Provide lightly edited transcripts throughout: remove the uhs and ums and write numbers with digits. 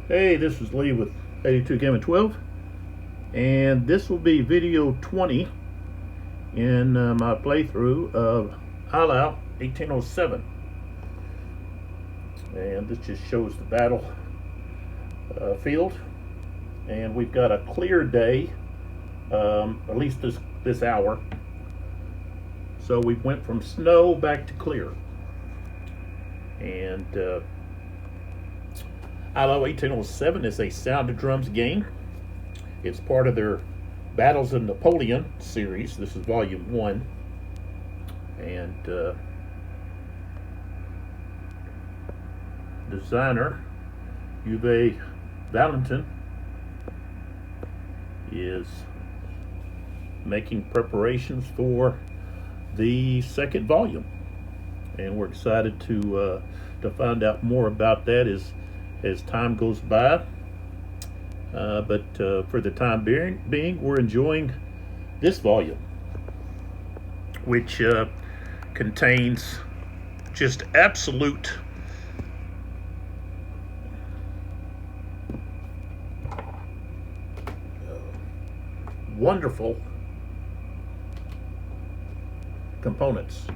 Hey, this is Lee with 82 Gaming 12, and this will be video 20 in my playthrough of Eylau 1807. And this just shows the battle field, and we've got a clear day, at least this hour. So we went from snow back to clear, and Eylau 1807 is a Sound of Drums game. It's part of their Battles of Napoleon series. This is volume 1. And designer Uwe Walentin is making preparations for the second volume. And we're excited to find out more about that as time goes by, but for the time being, we're enjoying this volume, which contains just absolute wonderful components.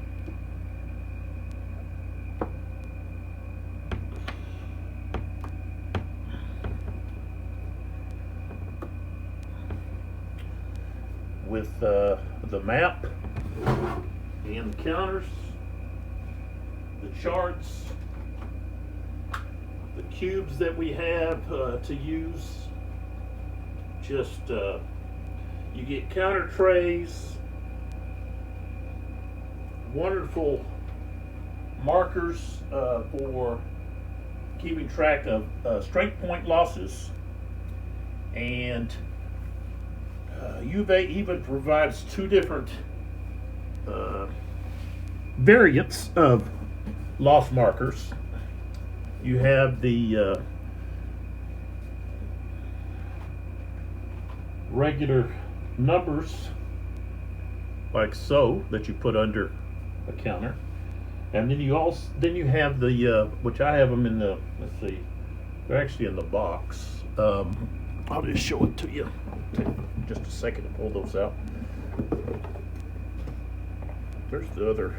With the map and the counters, the charts, the cubes that we have to use. Just you get counter trays, wonderful markers for keeping track of strength point losses, and Uwe even provides two different variants of loss markers. You have the regular numbers, like so, that you put under a counter, and then you have the which I have them in the, let's see, they're actually in the box. I'll just show it to you. Take just a second to pull those out. There's the other.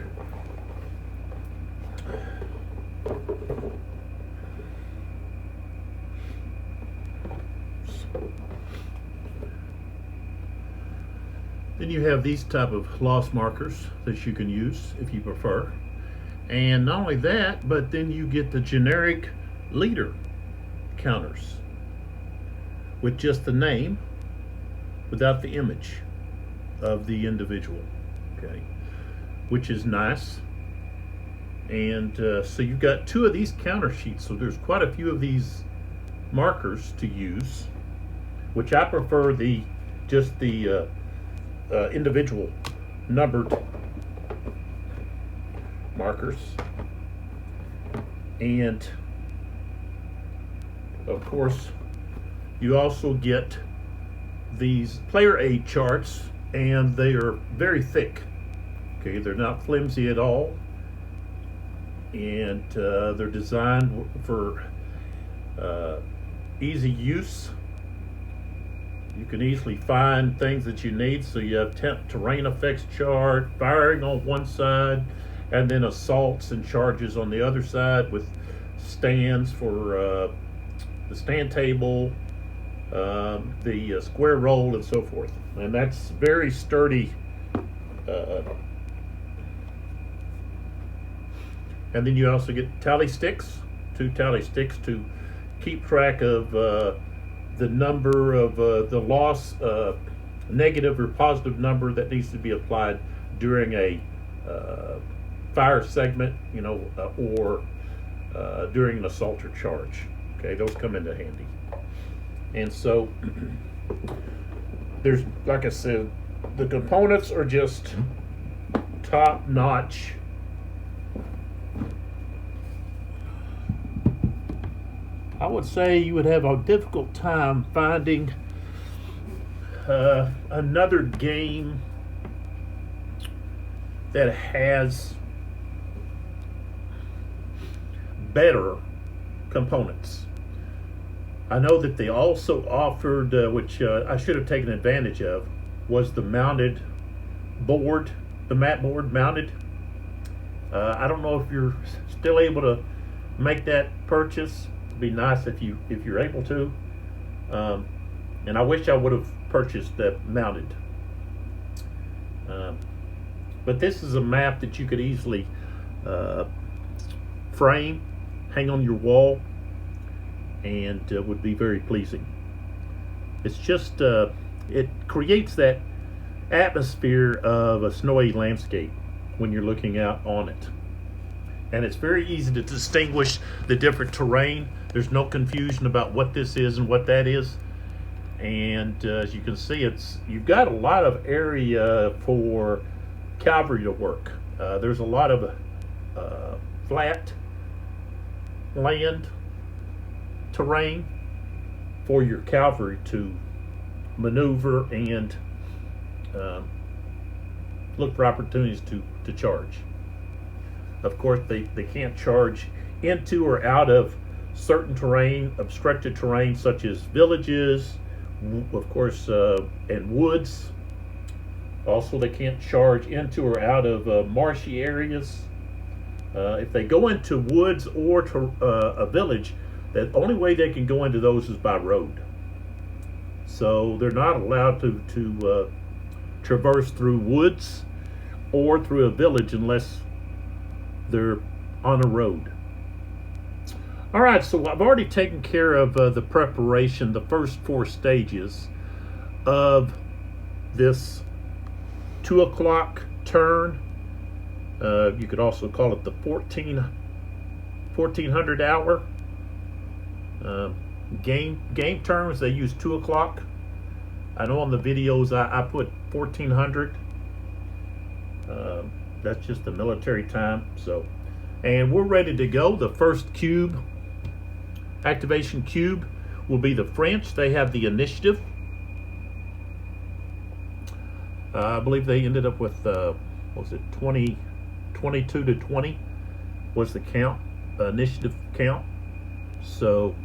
Then you have these type of loss markers that you can use if you prefer. And not only that, but then you get the generic leader counters with just the name, without the image of the individual, okay, which is nice. And so you've got two of these counter sheets, so there's quite a few of these markers to use, which I prefer just the individual numbered markers. And of course, you also get these player aid charts, and they are very thick. Okay, they're not flimsy at all, and they're designed for easy use. You can easily find things that you need. So you have terrain effects chart, firing on one side, and then assaults and charges on the other side, with stands for the stand table, the square roll, and so forth. And that's very sturdy. And then you also get tally sticks, 2 tally sticks to keep track of the number of the loss, negative or positive number that needs to be applied during a fire segment, or during an assault or charge. Okay, those come into handy. And so there's, like I said, the components are just top notch. I would say you would have a difficult time finding another game that has better components. I know that they also offered, which I should have taken advantage of, was the mounted board, the mat board mounted. I don't know if you're still able to make that purchase. It'd be nice if you're able to. And I wish I would have purchased that mounted. But this is a map that you could easily frame, hang on your wall, and would be very pleasing. It's just it creates that atmosphere of a snowy landscape when you're looking out on it, and it's very easy to distinguish the different terrain. There's no confusion about what this is and what that is, and as you can see, you've got a lot of area for cavalry to work. There's a lot of flat land terrain for your cavalry to maneuver and look for opportunities to charge. Of course, they can't charge into or out of certain terrain, obstructed terrain, such as villages, of course, and woods. Also, they can't charge into or out of marshy areas. If they go into woods or to a village, the only way they can go into those is by road. So they're not allowed to traverse through woods or through a village unless they're on a road. All right, so I've already taken care of the preparation, the first 4 stages of this 2 o'clock turn. You could also call it the 1400 hour. Game terms, they use 2 o'clock. I know on the videos I put 1400. That's just the military time. So, and we're ready to go. The first cube, activation cube, will be the French. They have the initiative. I believe they ended up with what was it, 22 to 20 was the count, initiative count. So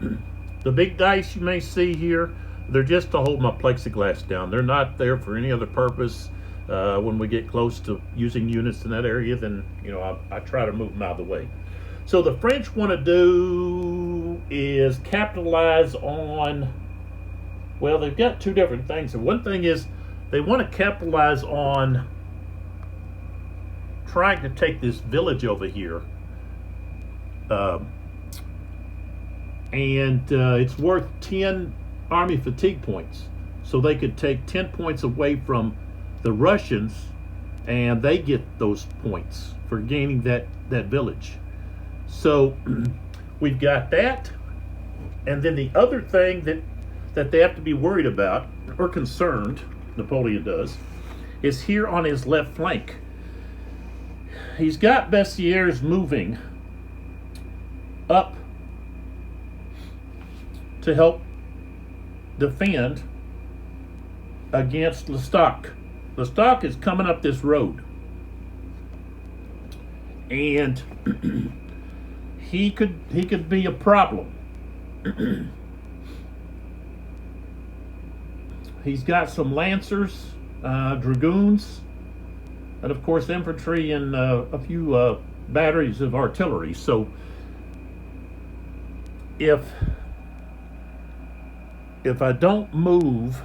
the big dice you may see here, they're just to hold my plexiglass down. They're not there for any other purpose. When we get close to using units in that area, then I try to move them out of the way. So the French want to do is capitalize on, well, they've got 2 different things. And one thing is they want to capitalize on trying to take this village over here. And it's worth 10 army fatigue points. So they could take 10 points away from the Russians, and they get those points for gaining that village. So we've got that. And then the other thing that they have to be worried about, or concerned, Napoleon does, is here on his left flank. He's got Bessieres moving up to help defend against Lestock. Lestock is coming up this road, and he could be a problem. He's got some lancers, dragoons, and of course infantry and a few batteries of artillery. So if I don't move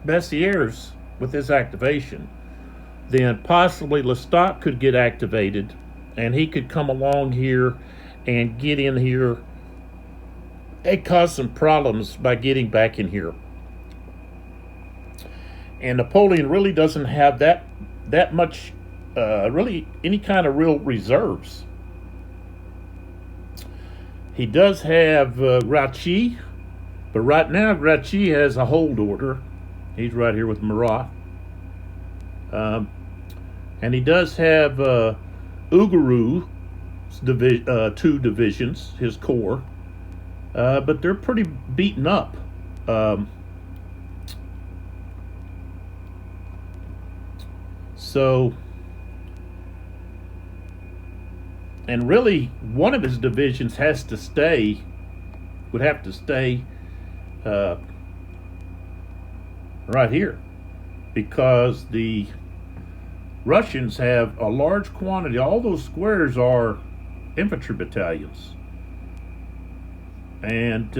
Bessieres with this activation, then possibly Lestock could get activated, and he could come along here and get in here and cause some problems by getting back in here. And Napoleon really doesn't have that much, really any kind of real reserves. He does have Grouchy, but right now Grouchy has a hold order. He's right here with Marat. And he does have Ugaru's 2 divisions, his corps, but they're pretty beaten up. And really, one of his divisions would have to stay uh, right here, because the Russians have a large quantity. All those squares are infantry battalions. And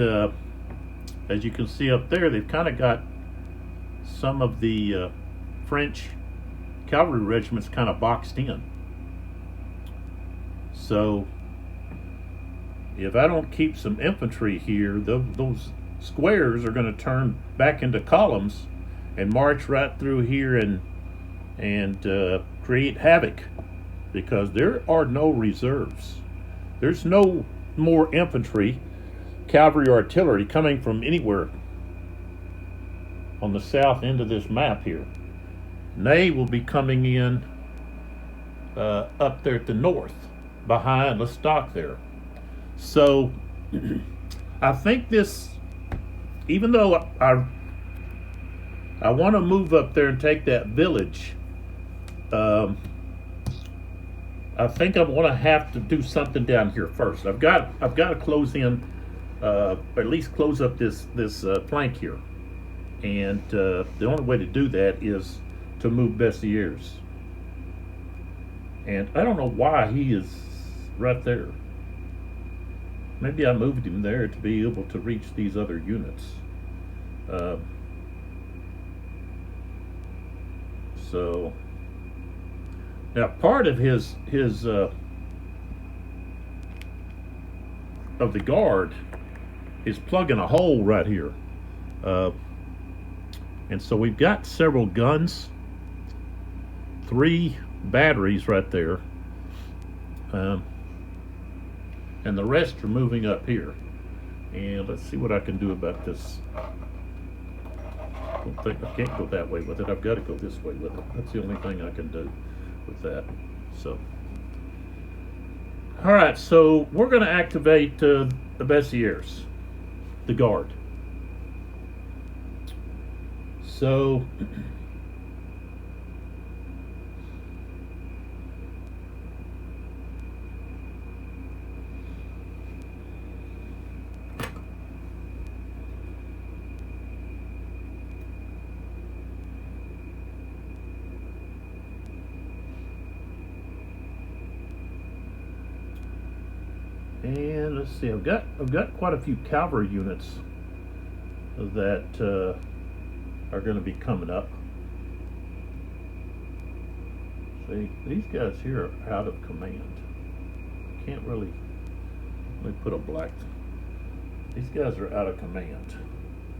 as you can see up there, they've kind of got some of the French cavalry regiments kind of boxed in. So if I don't keep some infantry here, those squares are going to turn back into columns and march right through here and create havoc, because there are no reserves. There's no more infantry, cavalry, or artillery coming from anywhere on the south end of this map here. Ney will be coming in up there at the north, behind Lestock there. So I think this, even though I want to move up there and take that village, I think I'm going to have to do something down here first. I've got to close in, at least close up this flank here, and the only way to do that is to move Bessieres. And I don't know why he is right there. Maybe I moved him there to be able to reach these other units. So now part of his of the guard is plugging a hole right here, and so we've got several guns, 3 batteries right there, and the rest are moving up here. And let's see what I can do about this. I don't think I can't go that way with it. I've got to go this way with it. That's the only thing I can do with that. So, all right. So we're going to activate the Bessieres, the guard. So. And let's see, I've got quite a few cavalry units that are going to be coming up. See, these guys here are out of command. Can't really, let me put a black. These guys are out of command.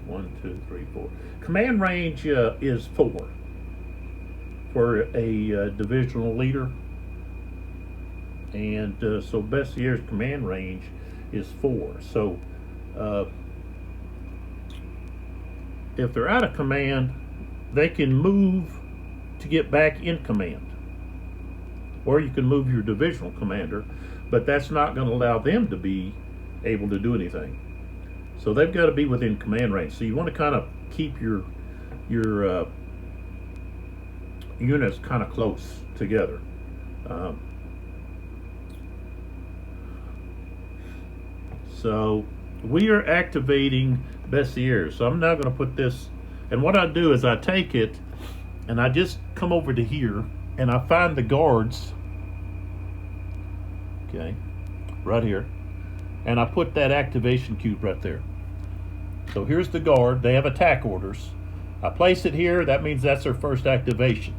1, 2, 3, 4. Command range is 4 for a divisional leader. And so Bessieres' command range is 4. So if they're out of command, they can move to get back in command. Or you can move your divisional commander, but that's not going to allow them to be able to do anything. So they've got to be within command range. So you want to kind of keep your units kind of close together. So we are activating Bessieres. So I'm now going to put this, and what I do is I take it and I just come over to here and I find the guards, okay, right here, and I put that activation cube right there. So here's the guard. They have attack orders. I place it here. That means that's their first activation.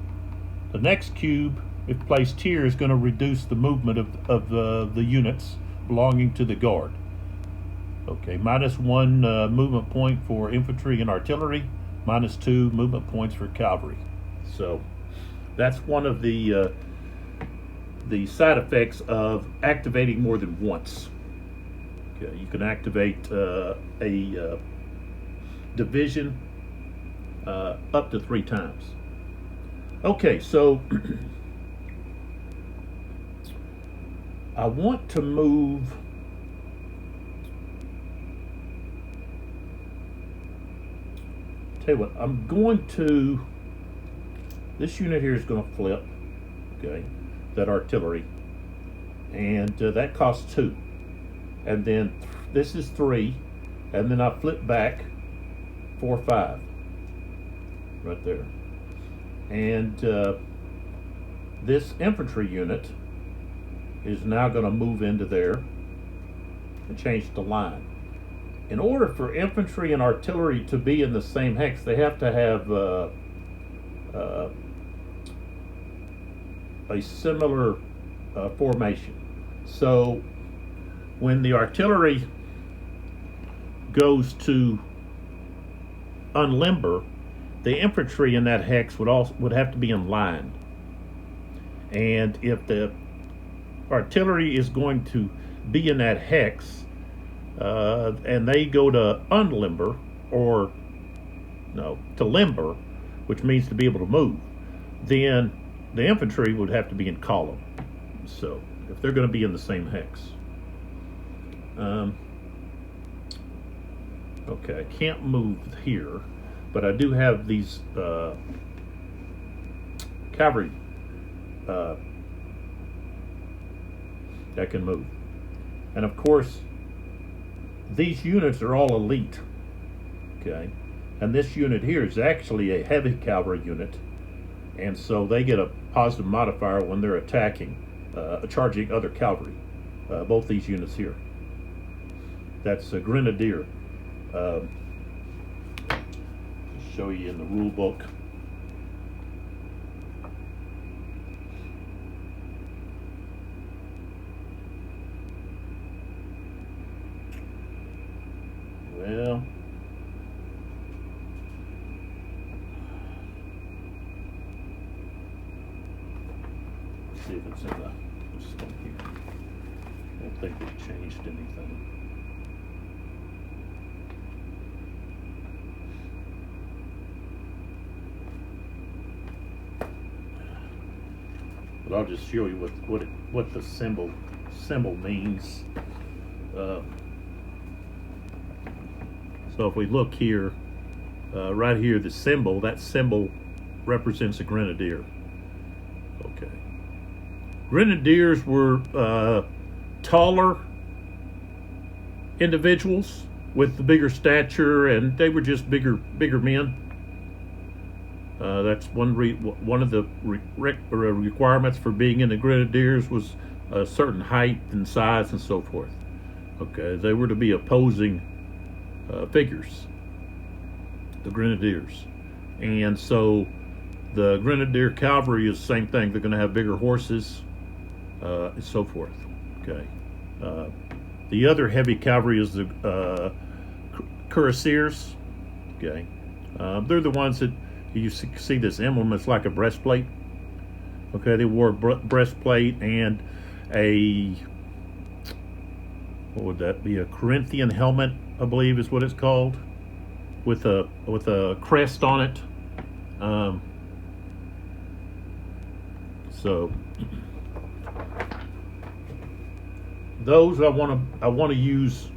The next cube, if placed here, is going to reduce the movement of the units belonging to the guard. Okay, -1 movement point for infantry and artillery, -2 movement points for cavalry. So that's one of the side effects of activating more than once. Okay, you can activate a division up to 3 times. Okay, so I want to move. Tell you what, I'm going to, this unit here is going to flip, okay, that artillery, and that costs 2. And then this is 3, and then I flip back 4, 5, right there. And this infantry unit is now going to move into there and change the line. In order for infantry and artillery to be in the same hex, they have to have a similar formation. So when the artillery goes to unlimber, the infantry in that hex would have to be in line. And if the artillery is going to be in that hex and they go to unlimber, or no, to limber, which means to be able to move, then the infantry would have to be in column. So if they're going to be in the same hex. Okay, I can't move here, but I do have these cavalry that can move. And of course, these units are all elite. Okay, and this unit here is actually a heavy cavalry unit, and so they get a positive modifier when they're attacking, charging other cavalry. Both these units here. That's a grenadier. Show you in the rule book. Well, let's see if it's in this one here. I don't think we've changed anything. But I'll just show you what the symbol means. So if we look here, right here, the symbol, that symbol represents a grenadier. Okay. Grenadiers were taller individuals with the bigger stature, and they were just bigger men. That's one of the requirements for being in the grenadiers was a certain height and size and so forth. Okay, they were to be opposing figures, the grenadiers, and so the grenadier cavalry is the same thing. They're going to have bigger horses and so forth. Okay, the other heavy cavalry is the cuirassiers. Okay, they're the ones that you see this emblem. It's like a breastplate. Okay, they wore a breastplate and what would that be? A Corinthian helmet, I believe is what it's called, with a crest on it. So those I want to use,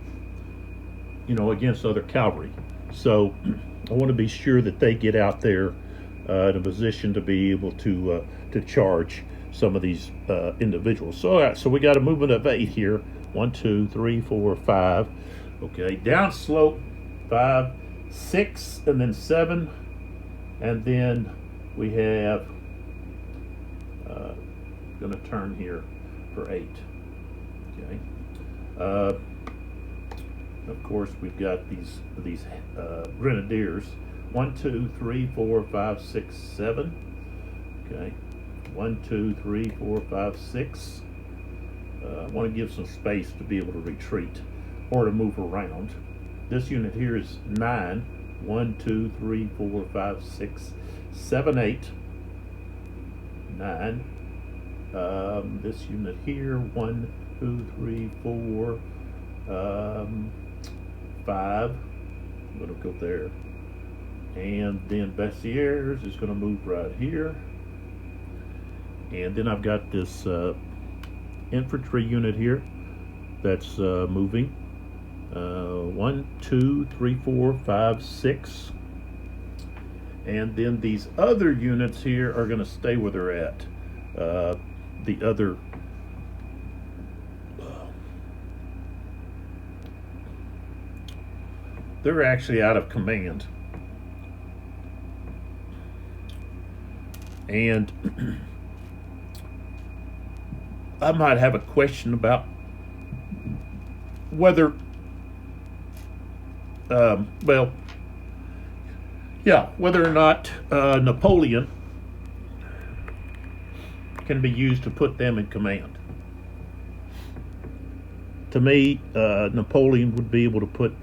against other cavalry. So I want to be sure that they get out there in a position to be able to charge some of these individuals. So we got a movement of 8 here. 1, 2, 3, 4, 5. Okay, down slope 5, 6, and then 7, and then we have going to turn here for 8. Okay. Of course, we've got these grenadiers. 1, 2, 3, 4, 5, 6, 7. Okay. 1, 2, 3, 4, 5, 6. I want to give some space to be able to retreat or to move around. This unit here is 9. 1, 2, 3, 4, 5, 6, 7, 8. 9. This unit here, 1, 2, 3, 4, 5. I'm going to go there. And then Bessiers is going to move right here. And then I've got this infantry unit here that's moving. 1, 2, 3, 4, 5, 6. And then these other units here are going to stay where they're at. The other they're actually out of command. And I might have a question about whether, whether or not Napoleon can be used to put them in command. To me, Napoleon would be able to put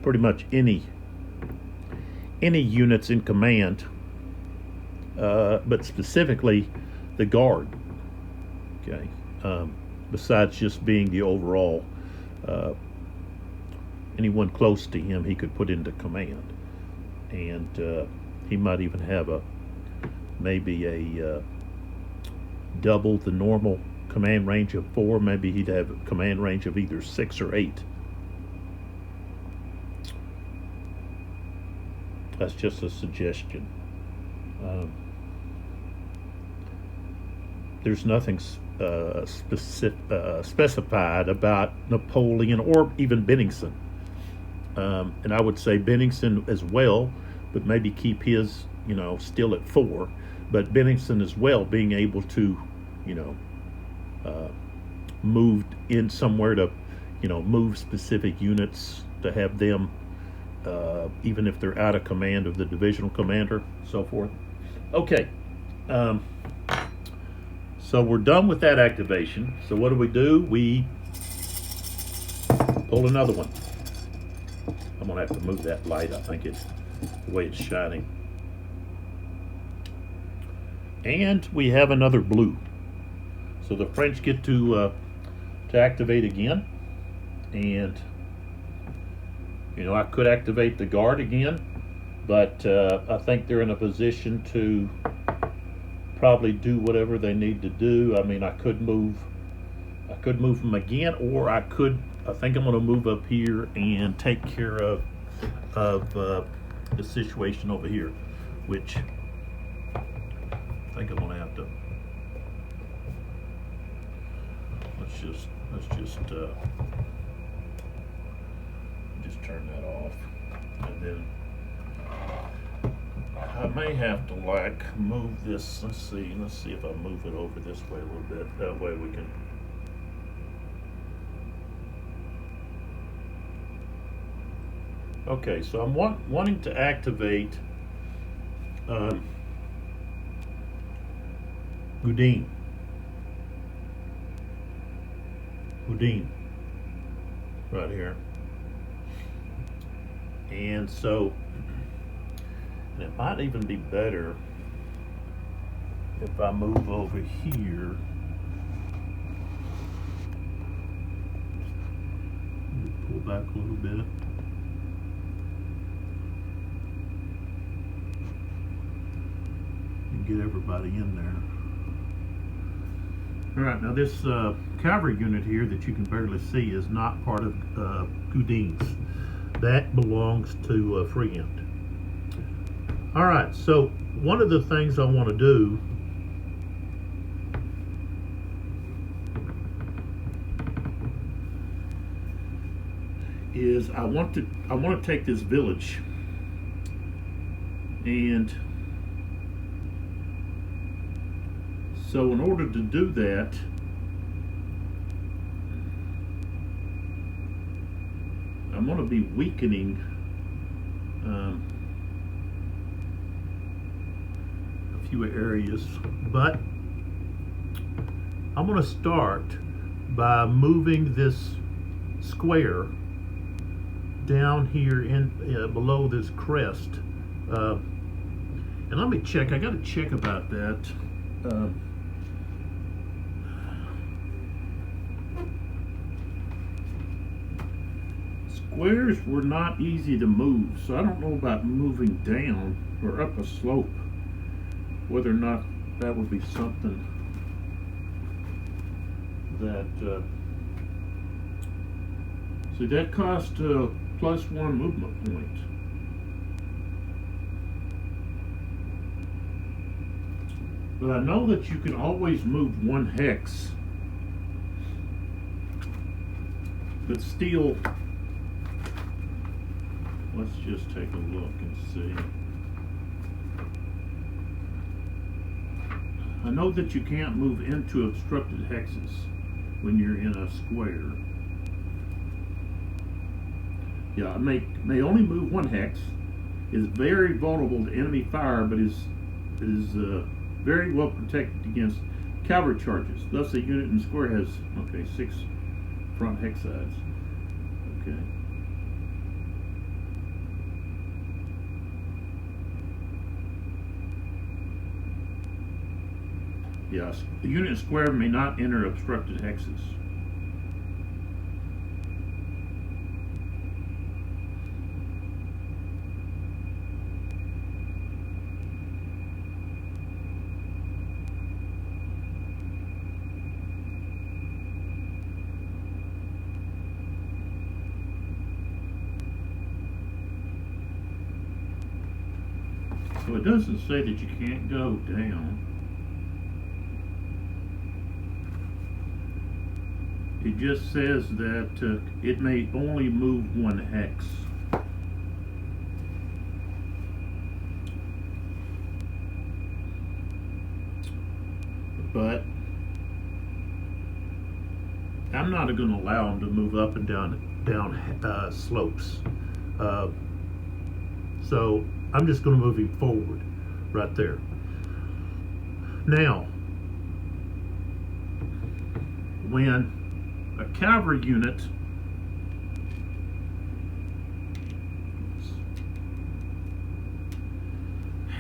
pretty much any units in command, but specifically the guard. Okay, besides just being the overall, anyone close to him he could put into command, and he might even have maybe a double the normal command range of 4. Maybe he'd have a command range of either 6 or 8. That's just a suggestion. There's nothing specified about Napoleon or even Bennigsen. And I would say Bennigsen as well, but maybe keep his, still at 4. But Bennigsen as well, being able to, moved in somewhere to, move specific units to have them, even if they're out of command of the divisional commander, so forth. Okay. So we're done with that activation. So what do? We pull another one. I'm gonna have to move that light. I think it's the way it's shining. And we have another blue. So the French get to activate again. And I could activate the guard again, but I think they're in a position to probably do whatever they need to do. I mean, I could move them again, or I think I'm going to move up here and take care of the situation over here, which I think I'm going to have to. Let's just turn that off, and then I may have to move this. Let's see if I move it over this way a little bit. That way we can. Okay, so I'm wanting to activate Houdin, right here. And so, and it might even be better if I move over here. Pull back a little bit. And get everybody in there. All right, now this cavalry unit here that you can barely see is not part of Houdin's. That belongs to Freehand. All right, so one of the things I want to do is I want to take this village, and so in order to do that, I'm going to be weakening a few areas, but I'm going to start by moving this square down here in below this crest, and let me check. I got to check about that. Squares were not easy to move, so I don't know about moving down or up a slope, whether or not that would be something that see, that cost +1 movement point. But I know that you can always move 1 hex, but still let's just take a look and see. I know that you can't move into obstructed hexes when you're in a square. Yeah, may only move one hex, is very vulnerable to enemy fire, but is very well protected against cavalry charges. Thus, a unit in square has 6 front hex sides. Okay. Yes, the unit in square may not enter obstructed hexes. So it doesn't say that you can't go down. It just says that it may only move one hex. But I'm not going to allow them to move up and down slopes. So I'm just going to move him forward right there. Now, when a cavalry unit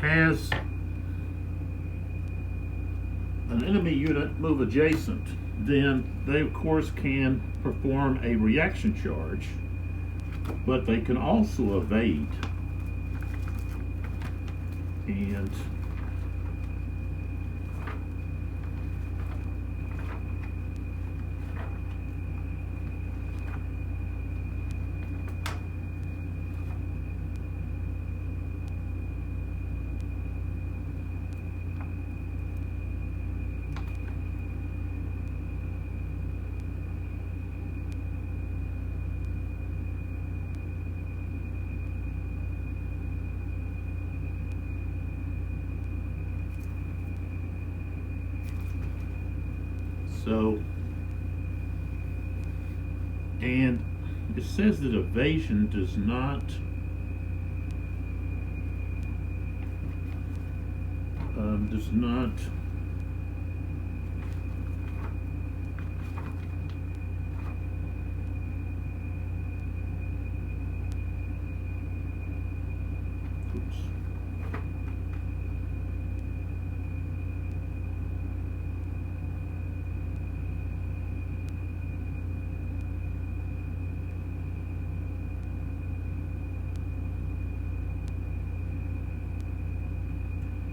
has an enemy unit move adjacent, then they of course can perform a reaction charge, but they can also evade. And so, and it says that evasion does not oops.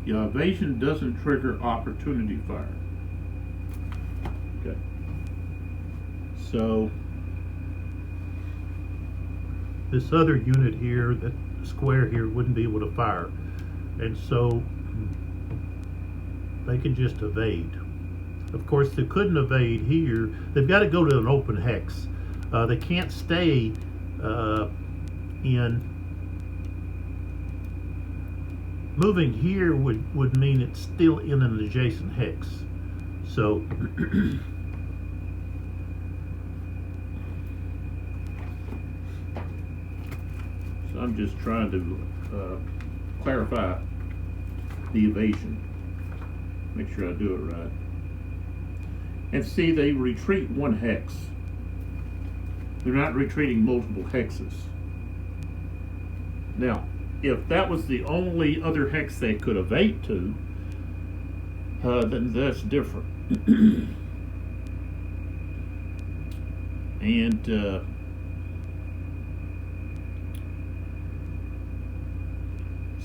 Yeah, evasion doesn't trigger opportunity fire. Okay. So this other unit here, that square here, wouldn't be able to fire. And so they can just evade. Of course, they couldn't evade here. They've got to go to an open hex. They can't stay in. Moving here would mean it's still in an adjacent hex. So so I'm just trying to clarify the evasion. Make sure I do it right. And see, they retreat one hex. They're not retreating multiple hexes. Now, if that was the only other hex they could evade to, then that's different. And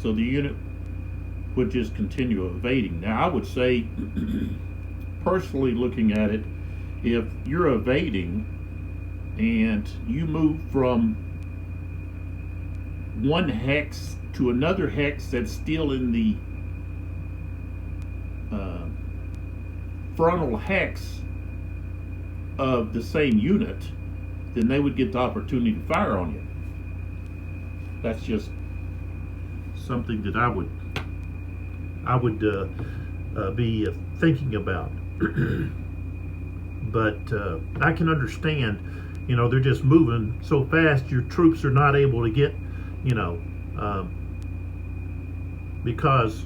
so the unit would just continue evading. Now, I would say, personally looking at it, if you're evading and you move from one hex to another hex that's still in the frontal hex of the same unit, then they would get the opportunity to fire on That's just something that I would be thinking about. But I can understand, they're just moving so fast. Your troops are not able to get, because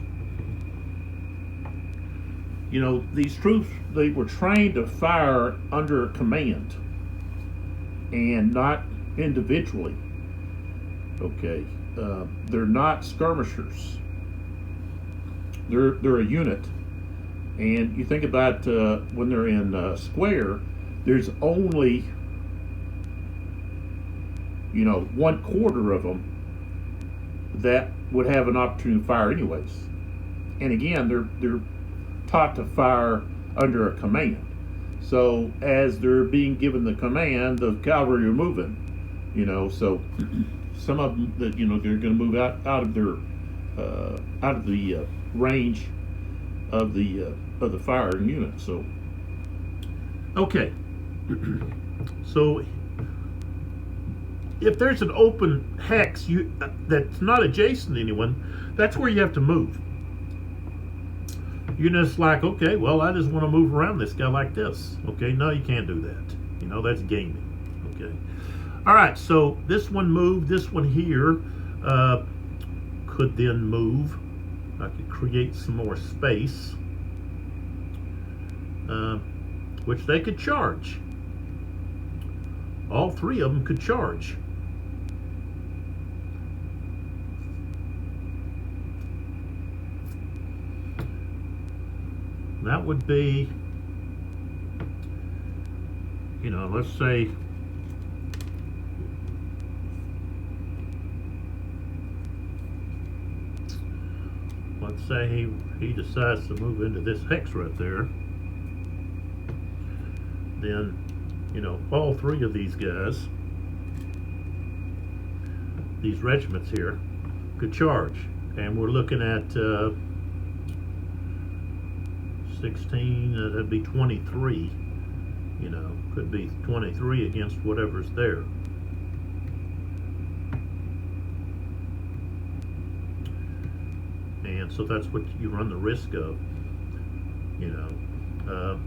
these troops, they were trained to fire under command and not individually. Okay, they're not skirmishers. They're a unit. And you think about when they're in square, there's only 1/4 of them that would have an opportunity to fire anyways. And again, they're taught to fire under a command. So as they're being given the command, the cavalry are moving. So some of them that they're going to move out of their out of the range of the firing unit. So okay, so if there's an open hex that's not adjacent to anyone, that's where you have to move. You're just like, okay, well, I just want to move around this guy like this. Okay, no, you can't do that. That's gaming. Okay. All right, so this one moved. This one here could then move. I could create some more space, which they could charge. All three of them could charge. That would be, let's say, he decides to move into this hex right there. Then, all three of these guys, these regiments here, could charge. And we're looking at 16, that'd be 23. Could be 23 against whatever's there. And so that's what you run the risk of,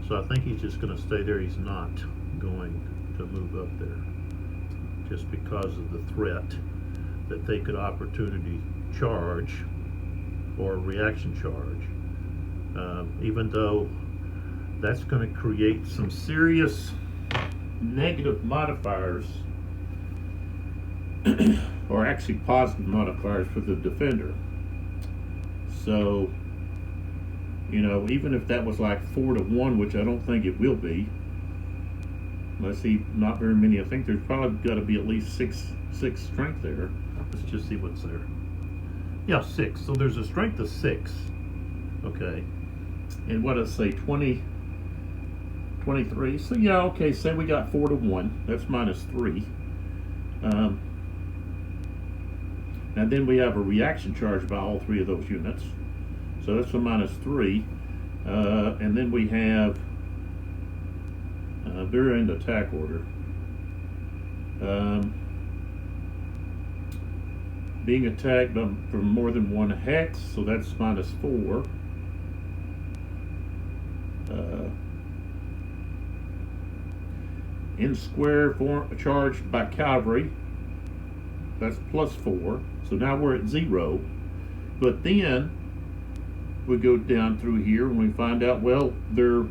so I think he's just going to stay there. He's not going to move up there just because of the threat that they could opportunity charge or reaction charge, even though that's going to create some serious negative modifiers or actually positive modifiers for the defender. So, even if that was like 4-1, which I don't think it will be, let's see, not very many. I think there's probably got to be at least six strength there. Let's just see what's there. Yeah, 6. So there's a strength of 6. Okay. And what does it say? 23. So yeah, okay, say we got 4-1. That's -3. And then we have a reaction charge by all three of those units. So that's a -3. And then we have they're in the attack order. Being attacked from more than one hex, so that's -4. In square form, charged by cavalry, that's +4. So now we're at 0. But then we go down through here and we find out, well, they're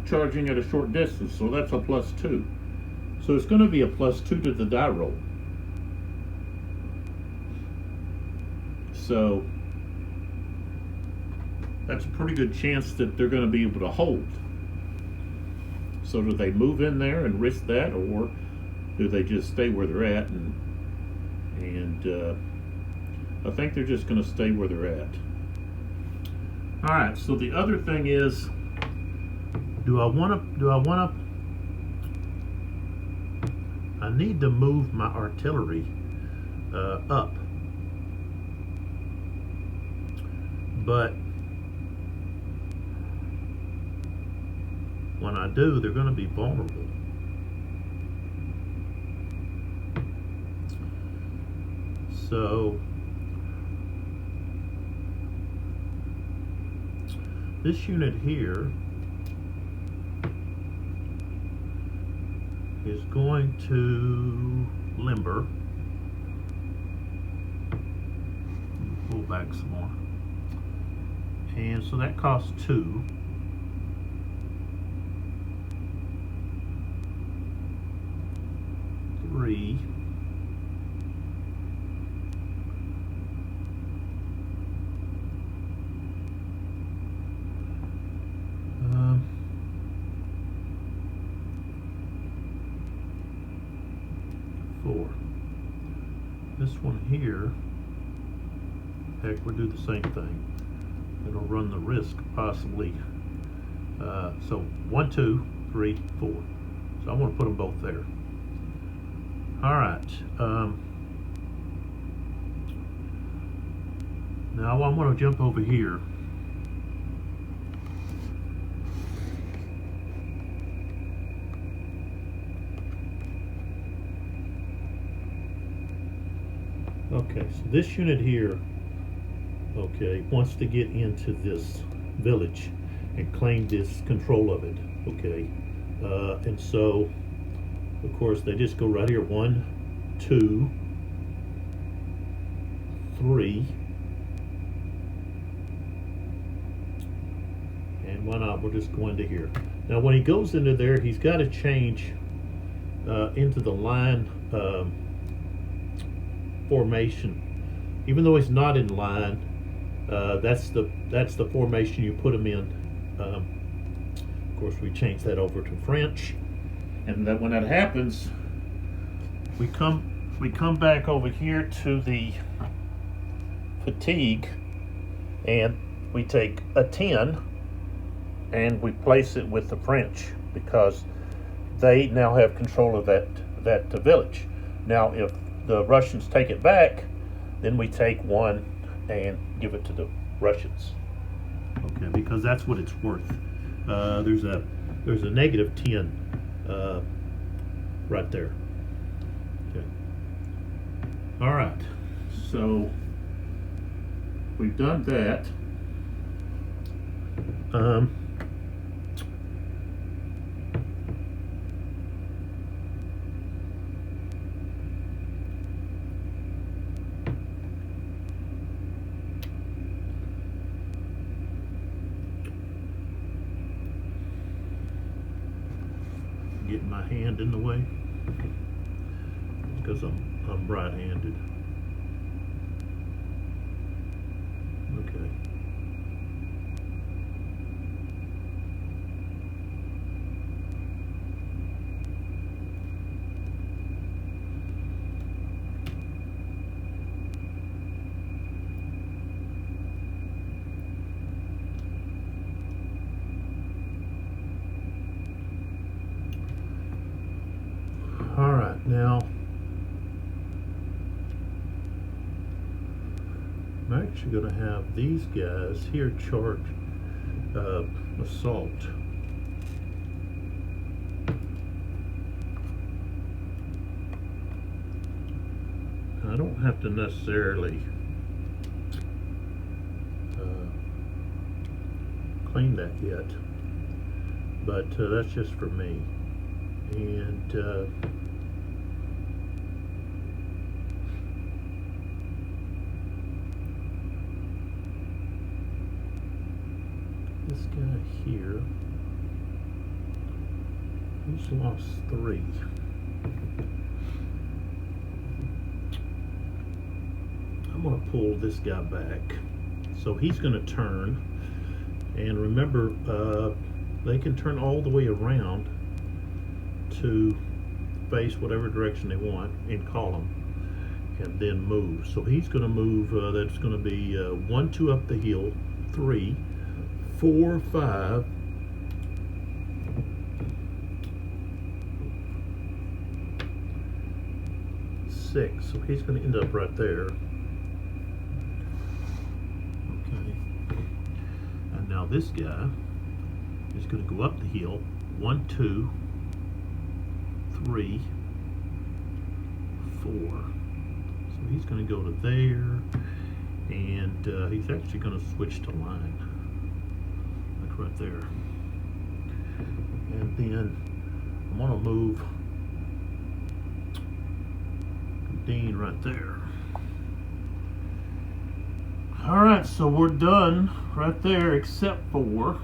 charging at a short distance, so that's a +2. So it's going to be a +2 to the die roll. So that's a pretty good chance that they're going to be able to hold. So do they move in there and risk that, or do they just stay where they're at? And I think they're just going to stay where they're at. All right. So the other thing is, do I want to? I need to move my artillery up, but when I do, they're going to be vulnerable. so this unit here is going to limber. Pull back some more. And so that costs 2. Three. Four. This one here, heck, we'll do the same thing. It'll run the risk possibly. So 1, 2, 3, 4. So I want to put them both there. All right. Now I'm going to jump over here. Okay, so this unit here, okay, wants to get into this village and claim this control of it, okay? And so, of course, they just go right here, 1, 2, 3, and why not? We'll just go into here. Now, when he goes into there, he's got to change into the line formation. Even though he's not in line, that's the formation you put him in. Of course, we change that over to French, and that when that happens, we come back over here to the fatigue, and we take a 10 and we place it with the French because they now have control of that village. Now, if the Russians take it back, then we take 1 and give it to the Russians. Okay, because that's what it's worth. There's a negative 10 right there. Okay. All right. So we've done that. Getting my hand in the way because I'm right-handed. Okay. All right, now I'm actually going to have these guys here charge assault. I don't have to necessarily clean that yet, but that's just for me. And this guy here, he's lost 3. I'm going to pull this guy back. So he's going to turn. And remember, they can turn all the way around to face whatever direction they want in column and then move. So he's going to move, that's going to be 1, 2 up the hill, 3, 4, 5, 6. So he's going to end up right there. Okay. And now this guy is going to go up the hill, 1, 2, 3, 4. So he's going to go to there, and he's actually going to switch to line. Like right there. And then I'm going to move Dean right there. Alright, so we're done right there, except for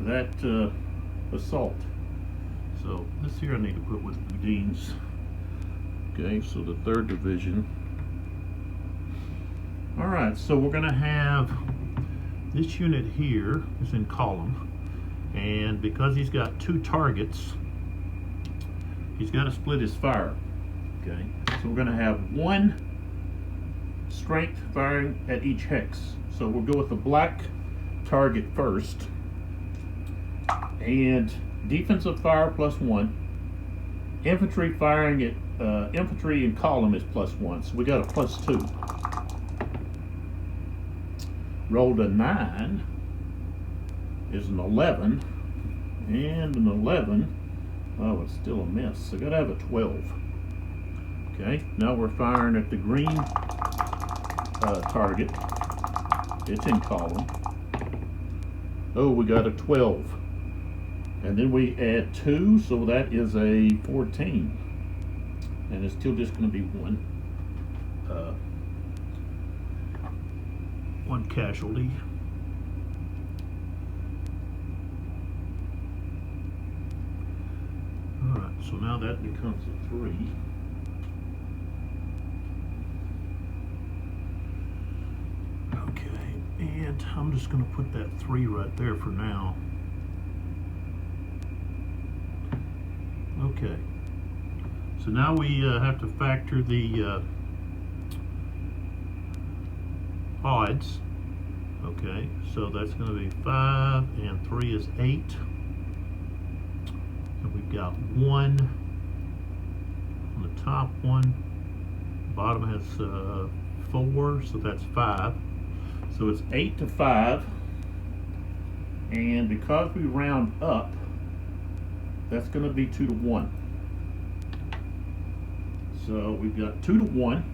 that assault. So this here I need to put with Dean's. Okay, so the 3rd Division. Alright, so we're going to have this unit here is in column, and because he's got 2 targets, he's got to split his fire. Okay, so we're going to have 1 strength firing at each hex. So we'll go with the black target first, and defensive fire +1. Infantry firing at infantry in column is +1, so we got a +2. Rolled a 9 is an 11, and an 11, oh, it's still a miss, so gotta have a 12. Okay, now we're firing at the green target. It's in column. Oh, we got a 12. And then we add 2, so that is a 14. And it's still just going to be one casualty. Alright, so now that becomes a 3. Okay, and I'm just going to put that 3 right there for now. Okay, so now we have to factor the odds. Okay, so that's going to be 5, and 3 is 8. And we've got 1 on the top one. Bottom has 4, so that's 5. So it's 8 to 5. And because we round up, that's going to be 2 to 1. So we've got 2 to 1,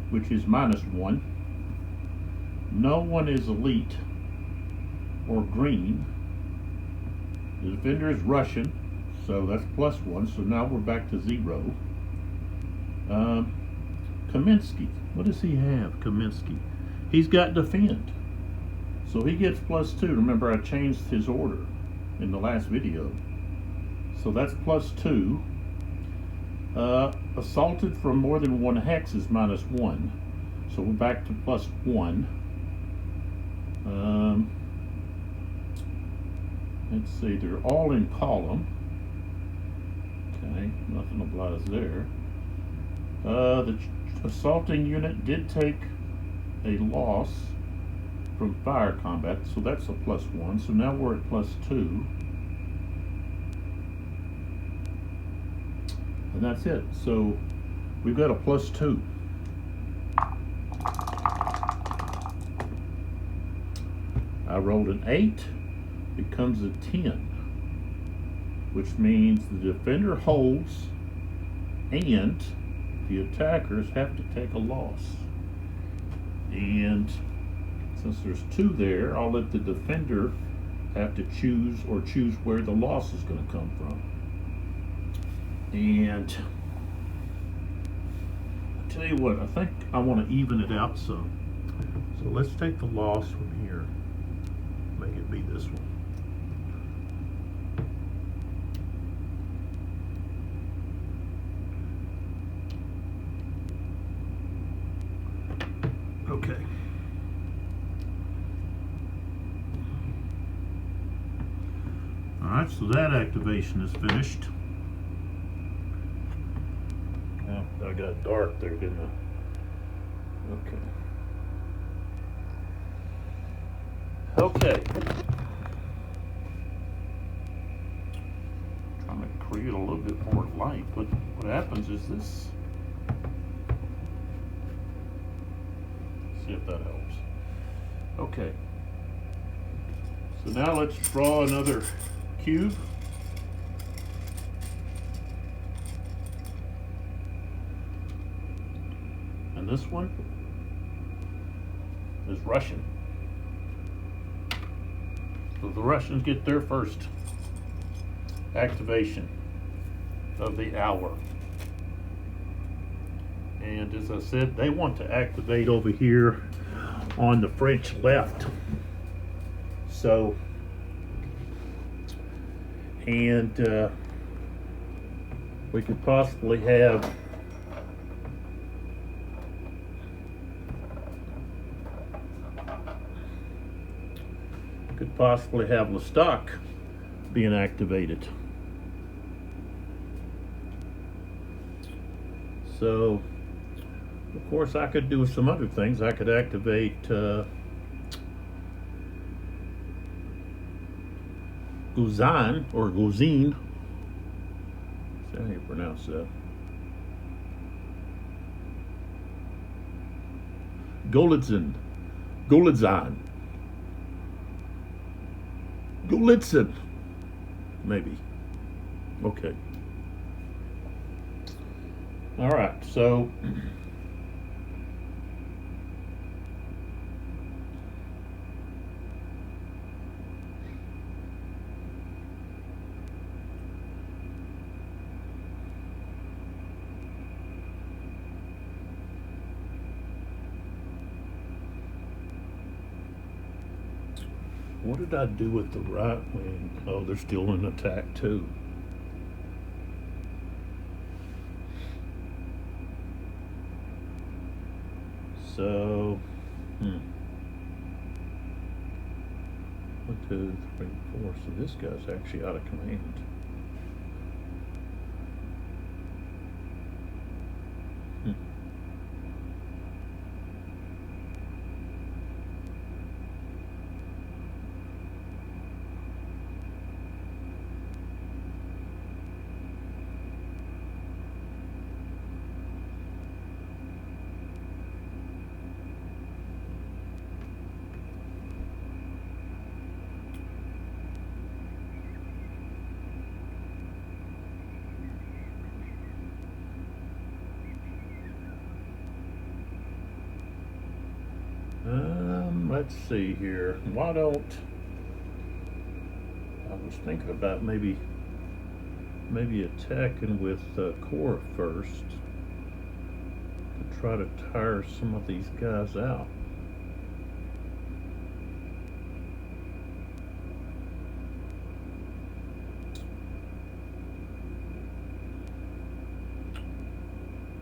which is -1. No one is elite or green. The defender is Russian, so that's +1. So now we're back to 0. Kaminsky, what does he have? Kaminsky, he's got defend, so he gets +2. Remember, I changed his order in the last video, so that's +2. Assaulted from more than 1 hex is -1, so we're back to +1. Let's see, they're all in column. Okay, nothing applies there. The assaulting unit did take a loss from fire combat, so that's a +1. So now we're at +2. And that's it. So we've got a +2. I rolled an 8, becomes a 10, which means the defender holds and the attackers have to take a loss. And since there's 2 there, I'll let the defender have to choose where the loss is going to come from. And I tell you what, I think I want to even it out some. So let's take the loss from here. Make it be this one. Okay. Alright, so that activation is finished. I got dark there, didn't I? Okay. Trying to create a little bit more light, but what happens is this. See if that helps. Okay. So now let's draw another cube. And this one is Russian. So the Russians get their first activation of the hour. And as I said, they want to activate over here on the French left. So, and we could possibly have Lestock being activated. So, of course, I could do some other things. I could activate Guzan or Guzine. Is that how you pronounce that? Golitzin. Golitzin. Maybe. Okay. All right, so what did I do with the right wing? Oh, they're still in attack too. So, 1, 2, 3, 4. So this guy's actually out of command. Let's see here. Why don't I was thinking about maybe attacking with core first to try to tire some of these guys out.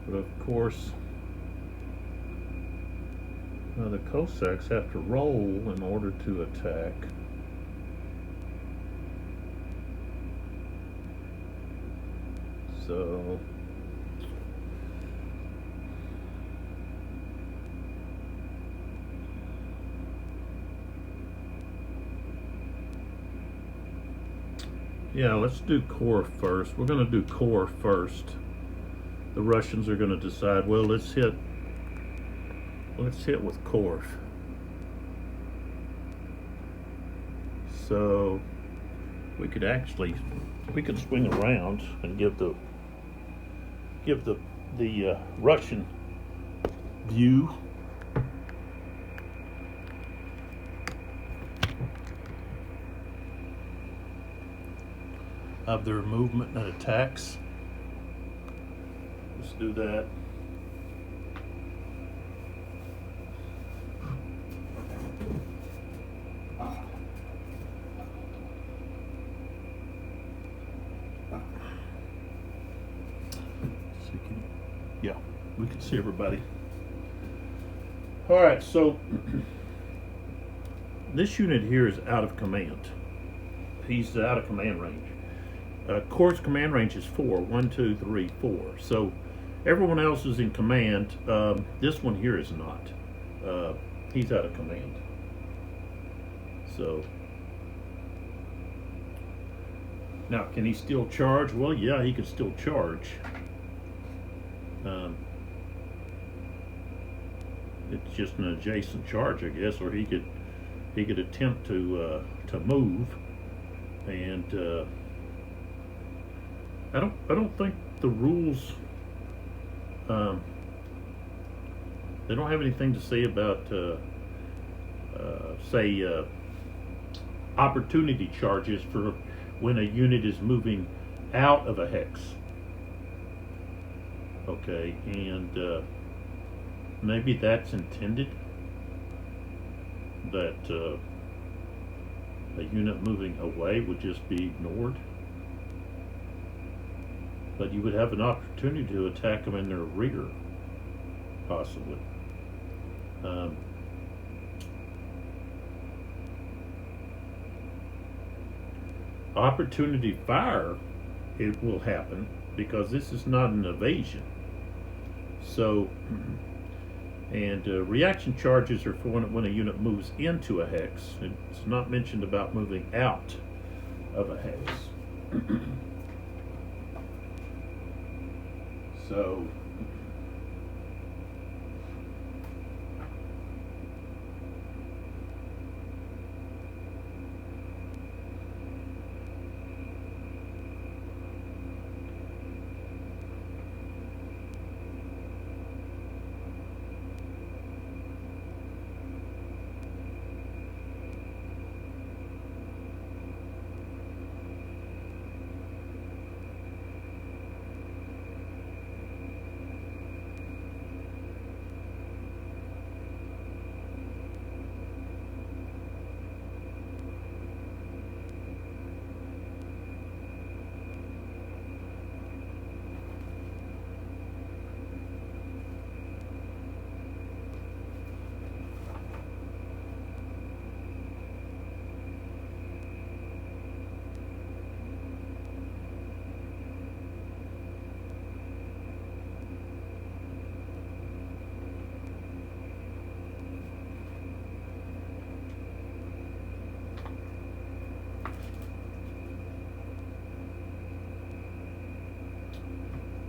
But of course, the Cossacks have to roll in order to attack. So yeah, let's do core first. We're going to do core first. The Russians are going to decide, well, let's hit with core. So we could swing around and give the Russian view of their movement and attacks. Let's do that. Yeah, we can see everybody. All right, so this unit here is out of command. He's out of command range. Core's command range is 4. 1, 2, 3, 4. So everyone else is in command. This one here is not. He's out of command. So now, can he still charge? Well, yeah, he can still charge. It's just an adjacent charge, I guess, or he could attempt to move And I don't think the rules. Um, they don't have anything to say about say opportunity charges for when a unit is moving out of a hex. Okay, and maybe that's intended, that a unit moving away would just be ignored. But you would have an opportunity to attack them in their rear, possibly. Um, Opportunity fire, it will happen because this is not an evasion. So, and reaction charges are for when a unit moves into a hex. It's not mentioned about moving out of a hex. So,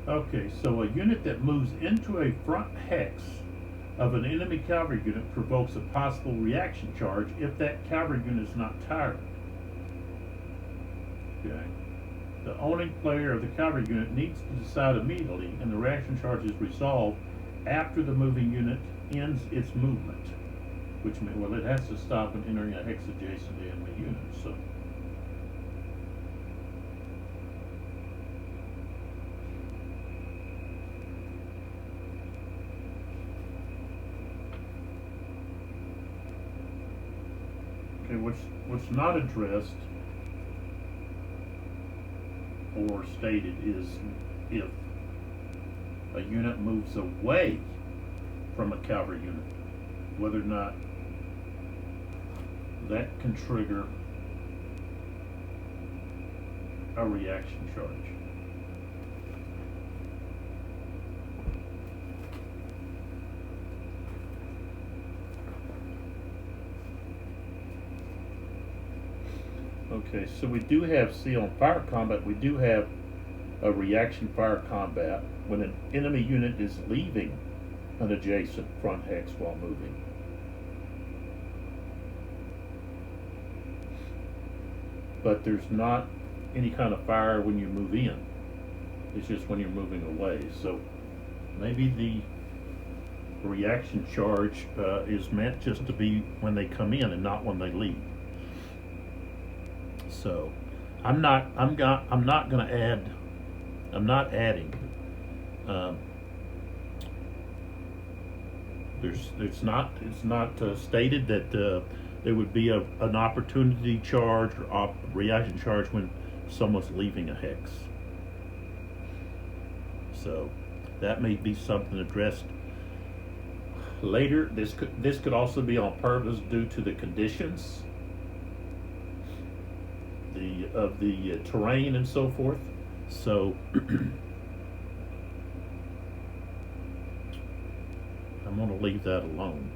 okay, so a unit that moves into a front hex of an enemy cavalry unit provokes a possible reaction charge if that cavalry unit is not tired. Okay. The owning player of the cavalry unit needs to decide immediately, and the reaction charge is resolved after the moving unit ends its movement. Which means, well, it has to stop and entering a hex adjacent to enemy units. So. Okay, what's not addressed or stated is if a unit moves away from a cavalry unit, whether or not that can trigger a reaction charge. Okay, so we do have, see, on fire combat, we do have a reaction fire combat when an enemy unit is leaving an adjacent front hex while moving. But there's not any kind of fire when you move in. It's just when you're moving away. So maybe the reaction charge is meant just to be when they come in and not when they leave. So I'm not adding. It's not stated that there would be an opportunity charge or reaction charge when someone's leaving a hex. So that may be something addressed later. This could also be on purpose due to the conditions of the terrain and so forth. So I'm going to leave that alone.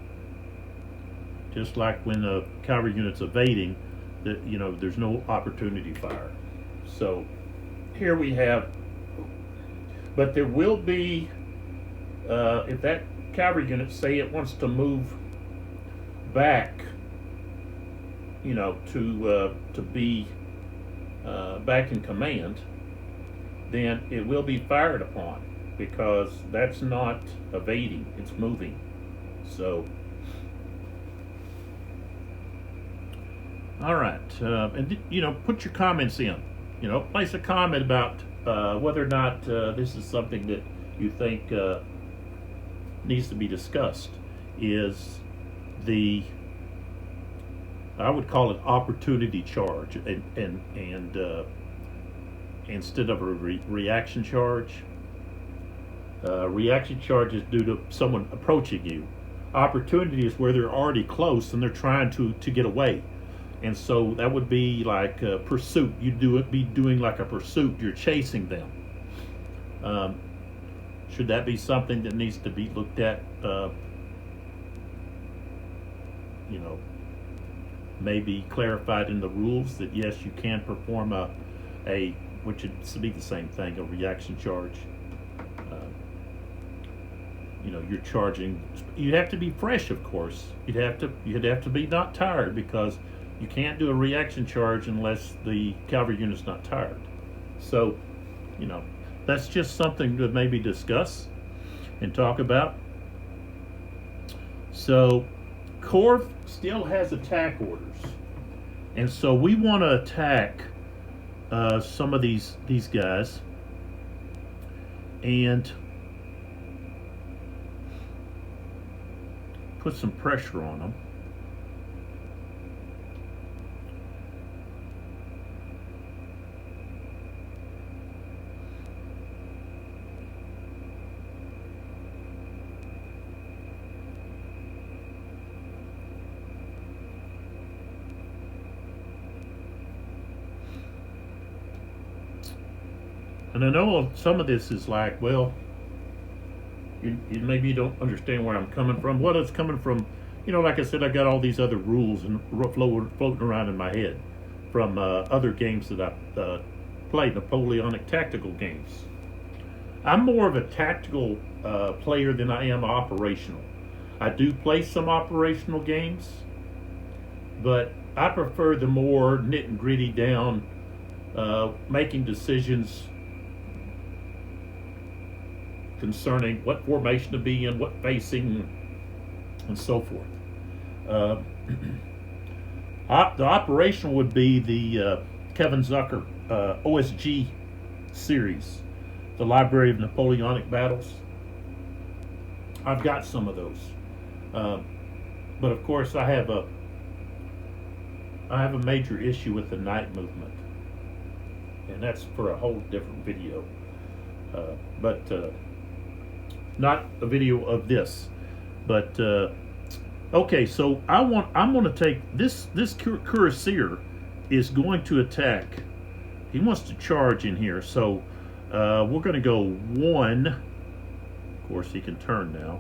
Just like when a cavalry unit's evading, that there's no opportunity fire. So here we have, but there will be if that cavalry unit, say it wants to move back, to be back in command, then it will be fired upon, because that's not evading, it's moving. So, all right, and put your comments in. Place a comment about whether or not this is something that you think needs to be discussed. Is the I would call it opportunity charge, and instead of a reaction charge. Reaction charge is due to someone approaching you. Opportunity is where they're already close and they're trying to get away, and so that would be like a pursuit. Be doing like a pursuit. You're chasing them. Should that be something that needs to be looked at? Maybe clarified in the rules that yes, you can perform which would be the same thing, a reaction charge. You're charging. You'd have to be fresh, of course. You'd have to be not tired, because you can't do a reaction charge unless the cavalry unit's not tired. So, that's just something to maybe discuss and talk about. So, Corps still has attack orders, and so we want to attack some of these guys, and put some pressure on them. And I know some of this is like, well, maybe you don't understand where I'm coming from. What it's coming from, like I said, I got all these other rules and floating around in my head from other games that I played, Napoleonic tactical games. I'm more of a tactical player than I am operational. I do play some operational games, but I prefer the more nit and gritty down, making decisions concerning what formation to be in, what facing, and so forth. The operational would be the Kevin Zucker OSG series, the Library of Napoleonic Battles. I've got some of those, but of course I have a major issue with the night movement, and that's for a whole different video. But not a video of this, but okay. So I'm going to take this cuirassier is going to attack. He wants to charge in here, so we're going to go 1. Of course, he can turn now.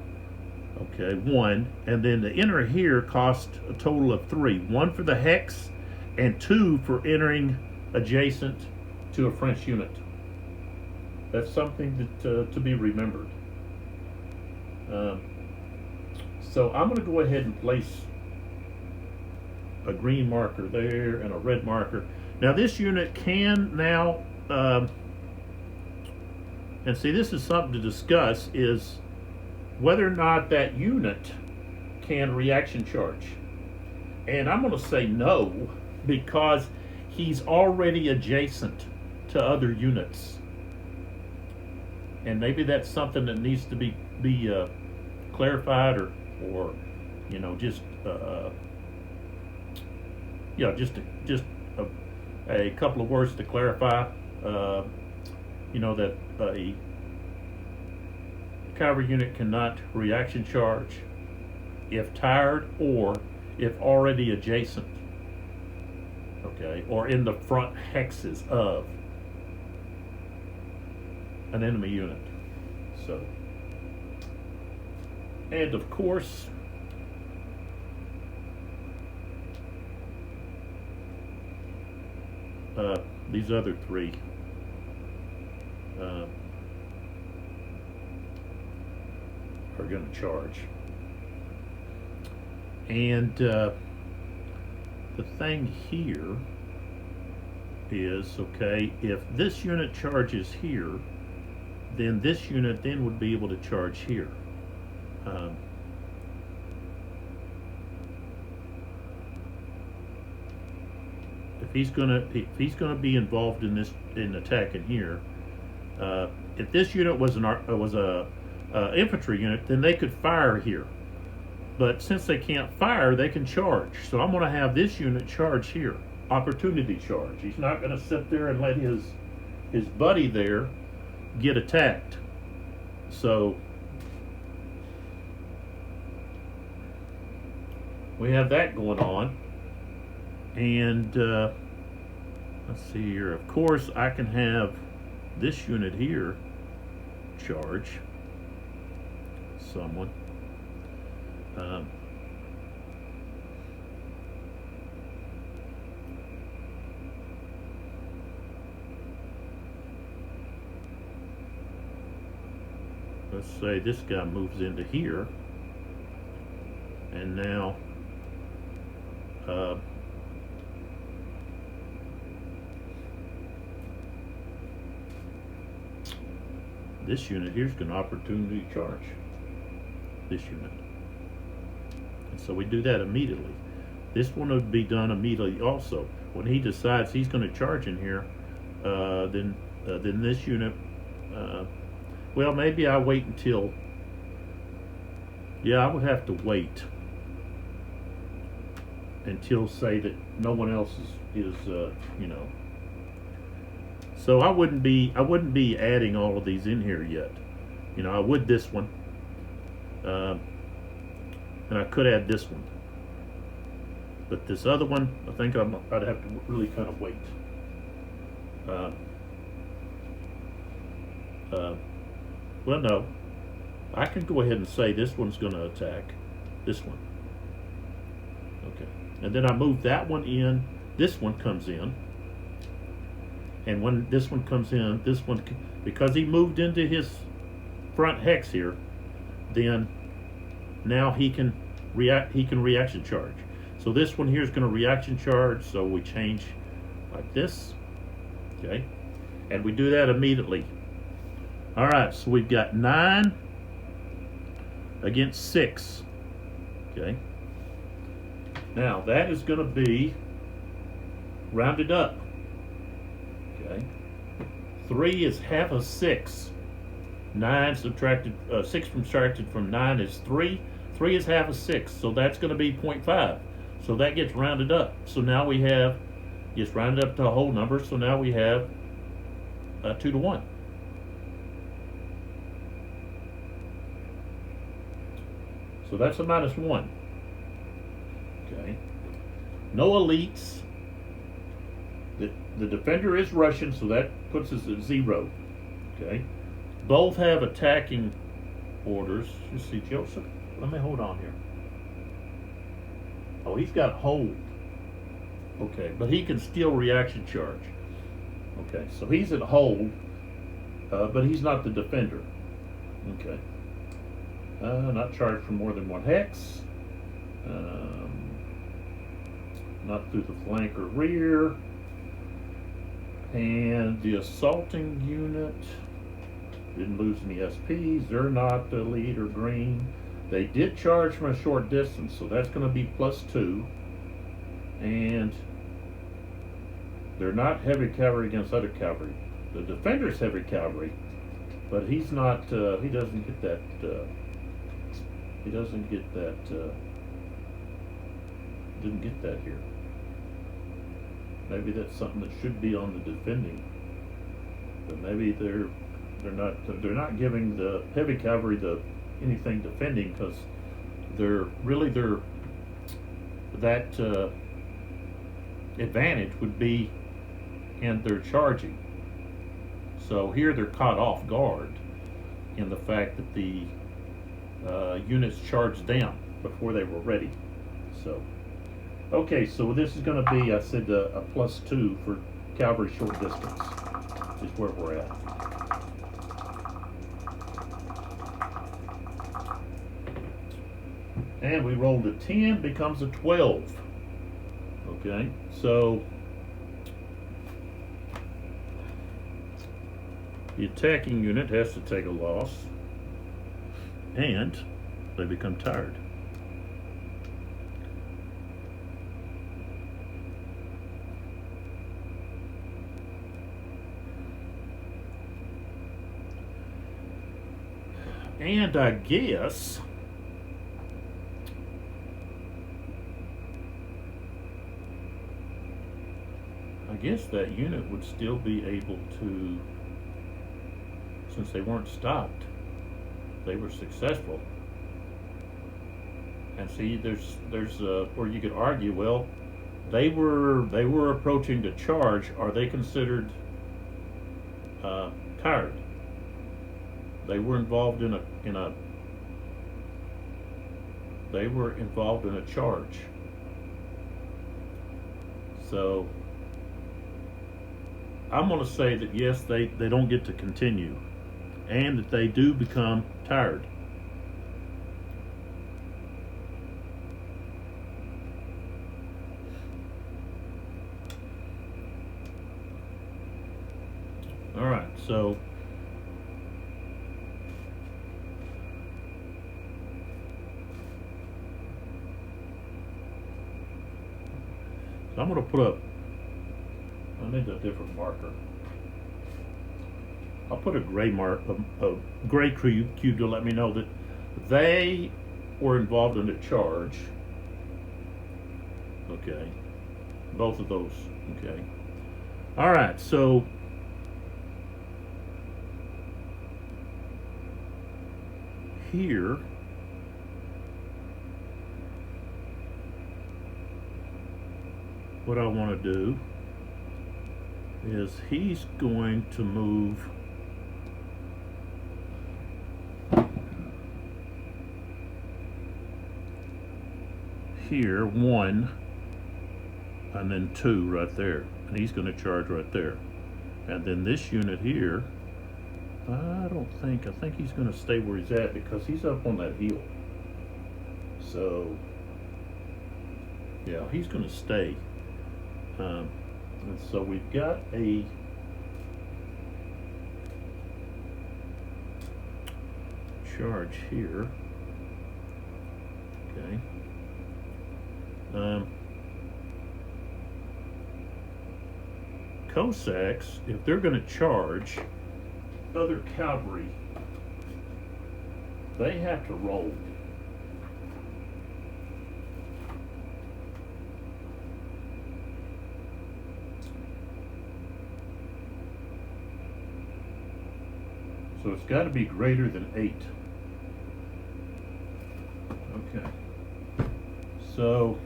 Okay, 1, and then the enter here cost a total of 3. 1 for the hex, and 2 for entering adjacent to a French unit. That's something that to be remembered. So I'm going to go ahead and place a green marker there and a red marker. Now this unit can now, and see, this is something to discuss, is whether or not that unit can reaction charge. And I'm going to say no, because he's already adjacent to other units. And maybe that's something that needs to be clarified, or just a couple of words to clarify. That a cavalry unit cannot reaction charge if tired or if already adjacent. Okay, or in the front hexes of an enemy unit. So, and of course, these other 3 are going to charge. And the thing here is, okay, if this unit charges here, then this unit then would be able to charge here. Um, if he's gonna be involved in this, in attacking here, if this unit was a infantry unit, then they could fire here. But since they can't fire, they can charge. So I'm going to have this unit charge here, opportunity charge. He's not going to sit there and let his buddy there get attacked. So we have that going on. And let's see here. Of course, I can have this unit here charge someone. Let's say this guy moves into here, and now this unit here is going to opportunity charge this unit. And so we do that immediately. This one would be done immediately also. When he decides he's going to charge in here, then this unit, well, maybe I wait until, yeah, I would have to wait until, say, that no one else is you know. So I wouldn't be adding all of these in here yet. You know, I would this one, and I could add this one, but this other one, I think I'd have to really kind of wait. Well, no, I can go ahead and say this one's going to attack this one. Okay, and then I move that one in. This one comes in. And when this one comes in, this one, because he moved into his front hex here, then now he can reaction charge. So this one here is going to reaction charge, so we change like this, okay? And we do that immediately. All right, so we've got 9 against 6, okay? Now that is going to be rounded up. Okay. 3 is half of 6. 9 subtracted, 6 subtracted from 9 is 3. 3 is half of 6, so that's going to be 0.5. So that gets rounded up. So now we have, gets rounded up to a whole number, so now we have 2 to 1. So that's a -1. Okay. No elites. The defender is Russian, so that puts us at 0. Okay. Both have attacking orders. You see, Joseph? Let me hold on here. Oh, he's got hold. Okay, but he can still reaction charge. Okay, so he's at hold, but he's not the defender. Okay. Not charged for more than 1 hex. Not through the flank or rear. And the assaulting unit didn't lose any SPs. They're not the lead or green. They did charge from a short distance, so that's going to be +2. And they're not heavy cavalry against other cavalry. The defender's heavy cavalry, but he's not. He doesn't get that. He doesn't get that. Didn't get that here. Maybe that's something that should be on the defending, but maybe they're not giving the heavy cavalry anything defending, because that advantage would be in their charging. So here they're caught off guard in the fact that the units charged them before they were ready. So. Okay, so this is going to be, I said, a +2 for cavalry short distance, is where we're at. And we rolled a 10, becomes a 12. Okay, so The attacking unit has to take a loss, and they become tired. And I guess that unit would still be able to, since they weren't stopped, they were successful. And see, there's where you could argue, well, they were approaching the charge. Are they considered tired? They were involved in a charge. So I'm going to say that yes, they don't get to continue, and that they do become tired. All right, so I'm going to put up, I need a different marker. I'll put a gray a gray cube to let me know that they were involved in a charge. Okay, both of those. Okay. All right, so here what I want to do is he's going to move here 1 and then 2 right there, and he's going to charge right there. And then this unit here, I think he's going to stay where he's at because he's up on that hill. So yeah, he's going to stay. And so we've got a charge here. Okay. Cossacks, if they're going to charge other cavalry, they have to roll. So it's got to be greater than 8. Okay. So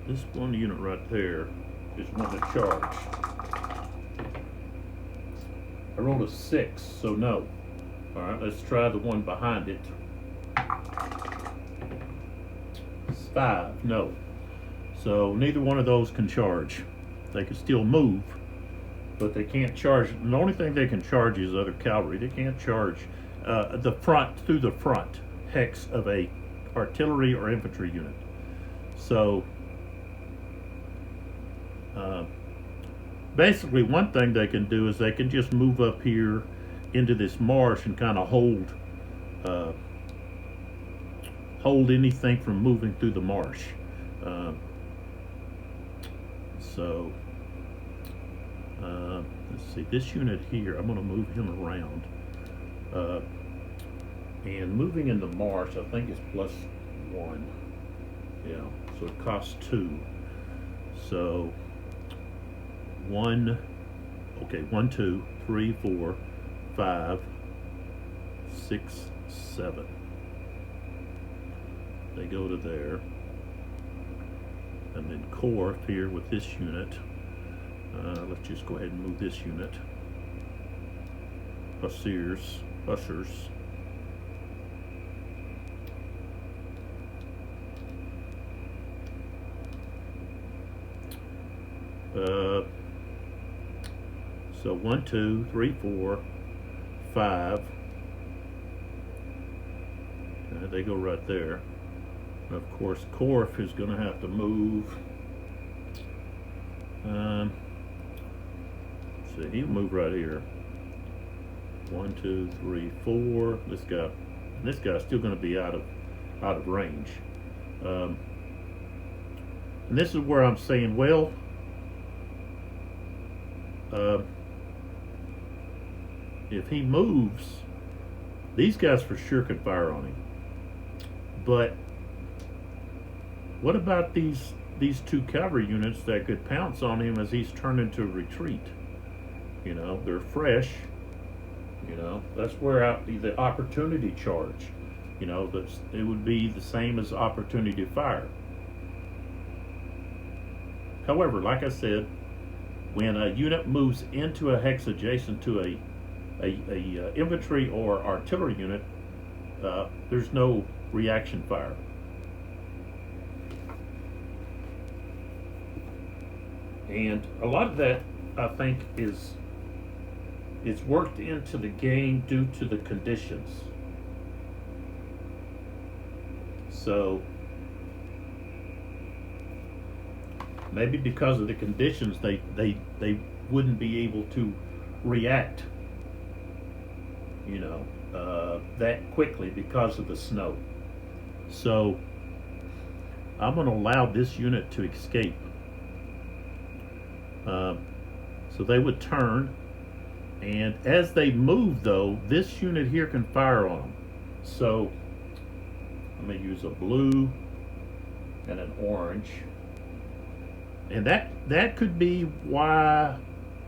this one unit right there is one to charge. I rolled a 6, so no. All right, let's try the one behind it. 5, no. So neither one of those can charge. They can still move, but they can't charge. The only thing they can charge is other cavalry. They can't charge the front, through the front hex of a artillery or infantry unit. So basically one thing they can do is they can just move up here into this marsh and kind of hold anything from moving through the marsh. So let's see, this unit here, I'm going to move him around. And moving in the marsh, I think is +1. Yeah, so it costs 2. So 1, 2, 3, 4, 5, 6, 7. They go to there. And then core here with this unit. Let's just go ahead and move this unit. Ushers. So 1, 2, 3, 4, 5. They go right there. Of course, Korf is going to have to move See, he'll move right here. 1, 2, 3, 4. This guy's still going to be out of range. And this is where I'm saying, well, if he moves, these guys for sure could fire on him. But what about these two cavalry units that could pounce on him as he's turning to retreat? You know, they're fresh. You know, that's where the opportunity charge. You know, it would be the same as opportunity fire. However, like I said, when a unit moves into a hex adjacent to a infantry or artillery unit, there's no reaction fire. And a lot of that, I think, it's worked into the game due to the conditions. So maybe because of the conditions, they wouldn't be able to react, you know, that quickly because of the snow. So I'm going to allow this unit to escape. So they would turn, and as they move, though, this unit here can fire on them. So I'm going to use a blue and an orange, and that could be why,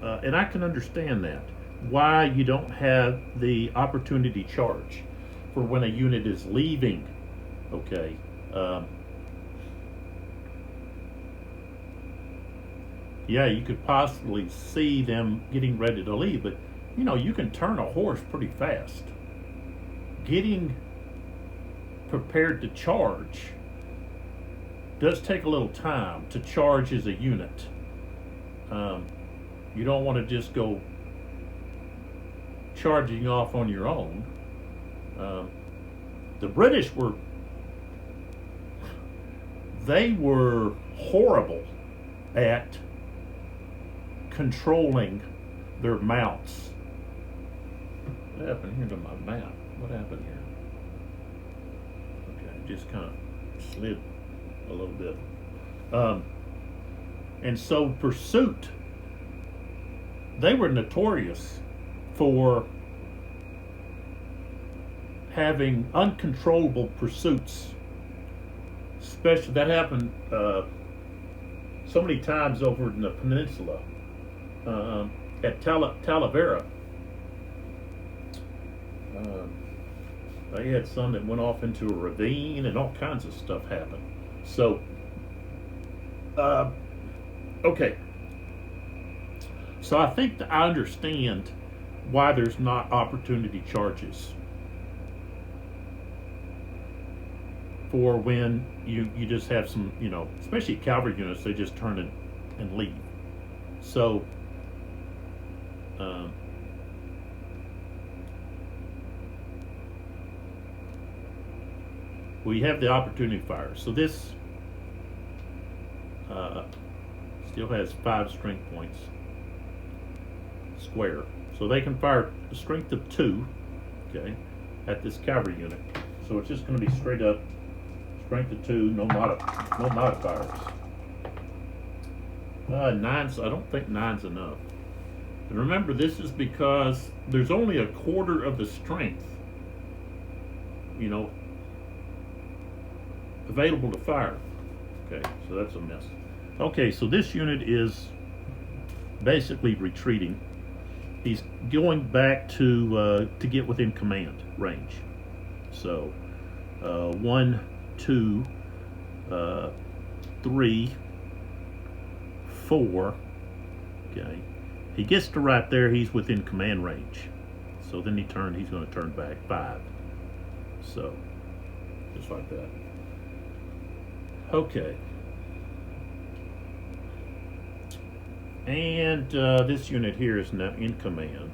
and I can understand that, why you don't have the opportunity charge for when a unit is leaving. Okay. Yeah, you could possibly see them getting ready to leave, but you know, you can turn a horse pretty fast. Getting prepared to charge does take a little time to charge as a unit. You don't want to just go charging off on your own. The British were horrible at controlling their mounts. What happened here to my map? What happened here? Okay, just kind of slid a little bit. And so pursuit, they were notorious for having uncontrollable pursuits. Especially that happened so many times over in the peninsula. At Talavera, they had some that went off into a ravine, and all kinds of stuff happened. So, okay. So I think that I understand why there's not opportunity charges for when you just have some, you know, especially cavalry units, they just turn and leave. So we have the opportunity fire. So this still has 5 strength points square. So they can fire a strength of 2, okay, at this cavalry unit. So it's just going to be straight up strength of 2, no modifiers. 9's, I don't think 9's enough. And remember, this is because there's only a quarter of the strength, you know, available to fire. Okay, so that's a miss. Okay, so this unit is basically retreating. He's going back to get within command range. So 1, 2, 3, 4. Okay, he gets to right there, he's within command range. So then he's going to turn back 5. So just like that. Okay. And this unit here is now in command.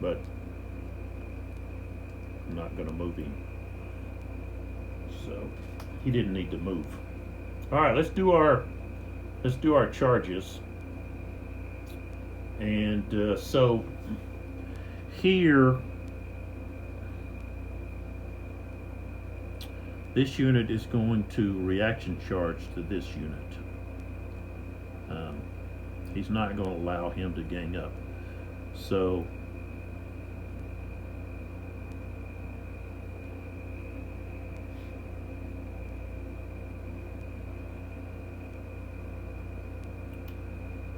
But I'm not going to move him. So he didn't need to move. All right, let's do our charges. And so here, this unit is going to reaction charge to this unit. He's not going to allow him to gang up. So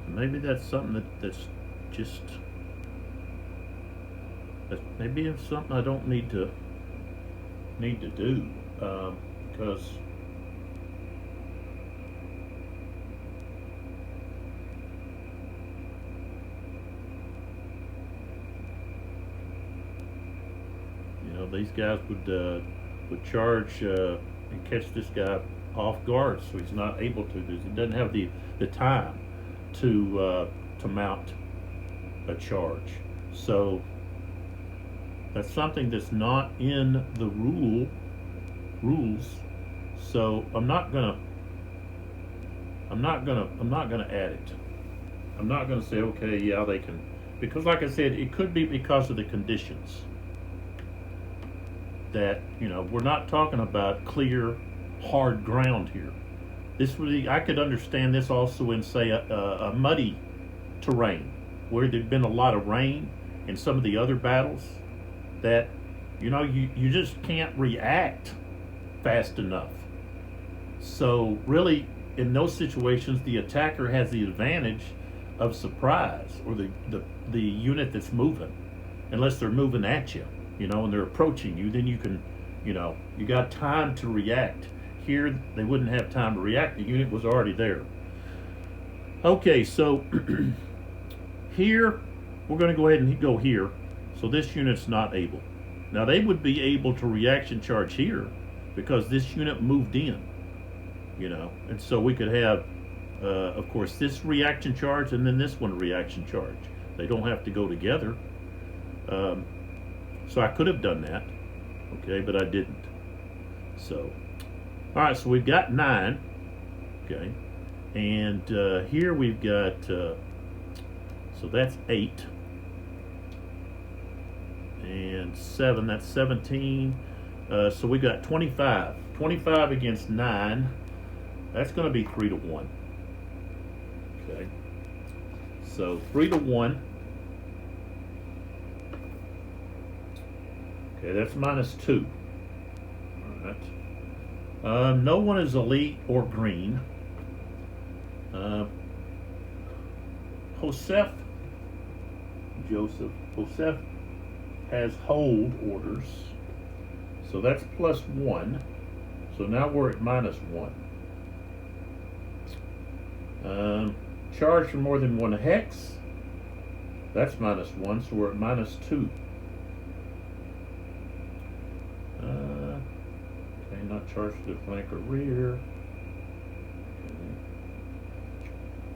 maybe that's something that's just maybe it's something I don't need to do, because these guys would charge and catch this guy off guard, so he's not able to. He doesn't have the time to mount a charge. So that's something that's not in the rules. So I'm not gonna add it. I'm not gonna say, okay, yeah, they can, because like I said, it could be because of the conditions. That, we're not talking about clear, hard ground here. This really, I could understand this also in, say, a muddy terrain where there'd been a lot of rain in some of the other battles. That, you just can't react fast enough. So really, in those situations, the attacker has the advantage of surprise, or the unit that's moving, unless they're moving at you. And they're approaching you, then you can, you got time to react. Here, they wouldn't have time to react. The unit was already there. Okay, so here, we're going to go ahead and go here. So this unit's not able. Now, they would be able to reaction charge here because this unit moved in, And so we could have, of course, this reaction charge and then this one reaction charge. They don't have to go together. So I could have done that, okay, but I didn't. So, all right, so we've got 9, okay, and here we've got, so that's 8, and 7, that's 17, so we got 25. 25 against 9, that's going to be 3 to 1, okay, so 3 to 1. Okay, that's -2. All right. No one is elite or green. Joseph has hold orders. So that's +1. So now we're at -1. Charge for more than 1 hex. That's -1, so we're at -2. Okay, not charged to the flank or rear. Okay.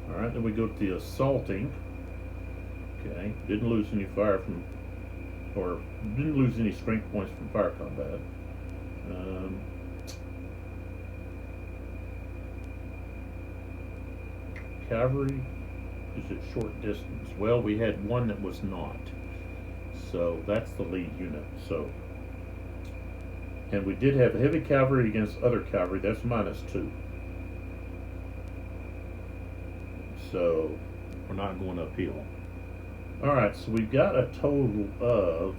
Alright, then we go to the assaulting. Okay, didn't lose any fire from, or didn't lose any strength points from fire combat. Cavalry is at short distance. Well, we had one that was not. So that's the lead unit. So, and we did have heavy cavalry against other cavalry. That's -2. So we're not going uphill. All right, so we've got a total of,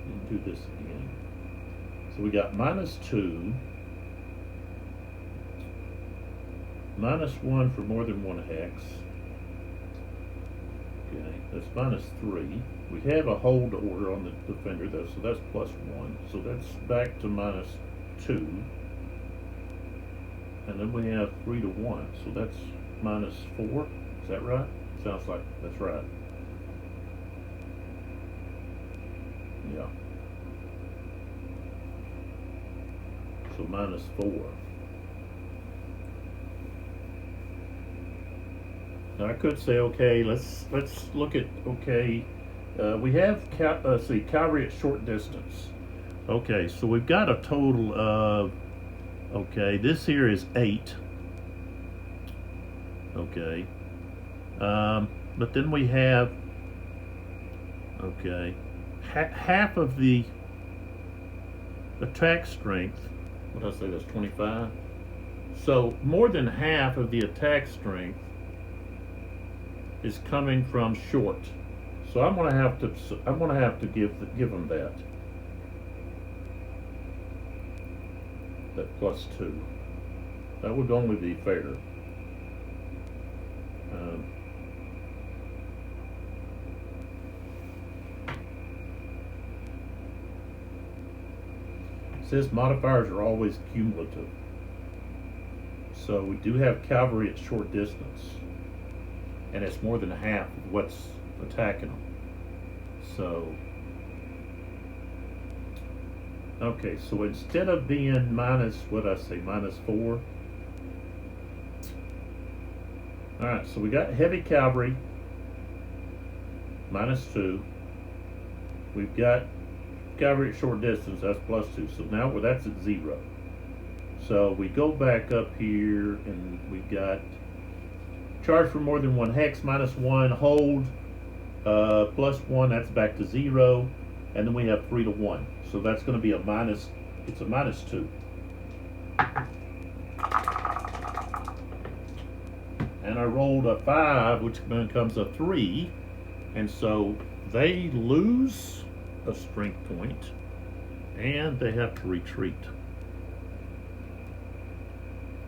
let me do this again. So we got -2, -1 for more than 1 hex. Okay, that's -3. We have a hold order on the defender though, so that's +1. So that's back to -2. And then we have 3 to 1, so that's -4. Is that right? Sounds like that's right. Yeah. So -4. Now I could say, okay, let's look at, okay, we have cavalry at short distance. Okay, so we've got a total of, okay, this here is 8. Okay. But then we have, okay, half of the attack strength. What did I say? That's 25. So more than half of the attack strength is coming from short. So I'm gonna have to give them that +2. That would only be fair. Um, it says modifiers are always cumulative. So we do have cavalry at short distance, and it's more than half of what's attacking them. So, okay, so instead of being minus, what I say, -4. All right, so we got heavy cavalry, -2. We've got cavalry at short distance, that's +2. So now that's at 0. So we go back up here and we've got charge for more than 1 hex, -1, hold, +1, that's back to 0. And then we have 3 to 1. So that's going to be it's a -2. And I rolled a 5, which becomes a 3. And so they lose a strength point and they have to retreat.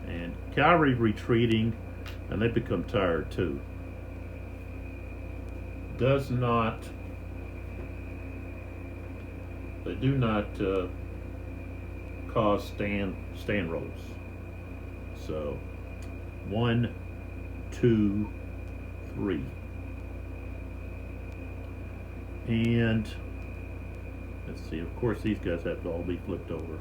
And cavalry retreating, and they become tired too. They do not cause stand rolls. So 1, 2, 3. And let's see, of course these guys have to all be flipped over.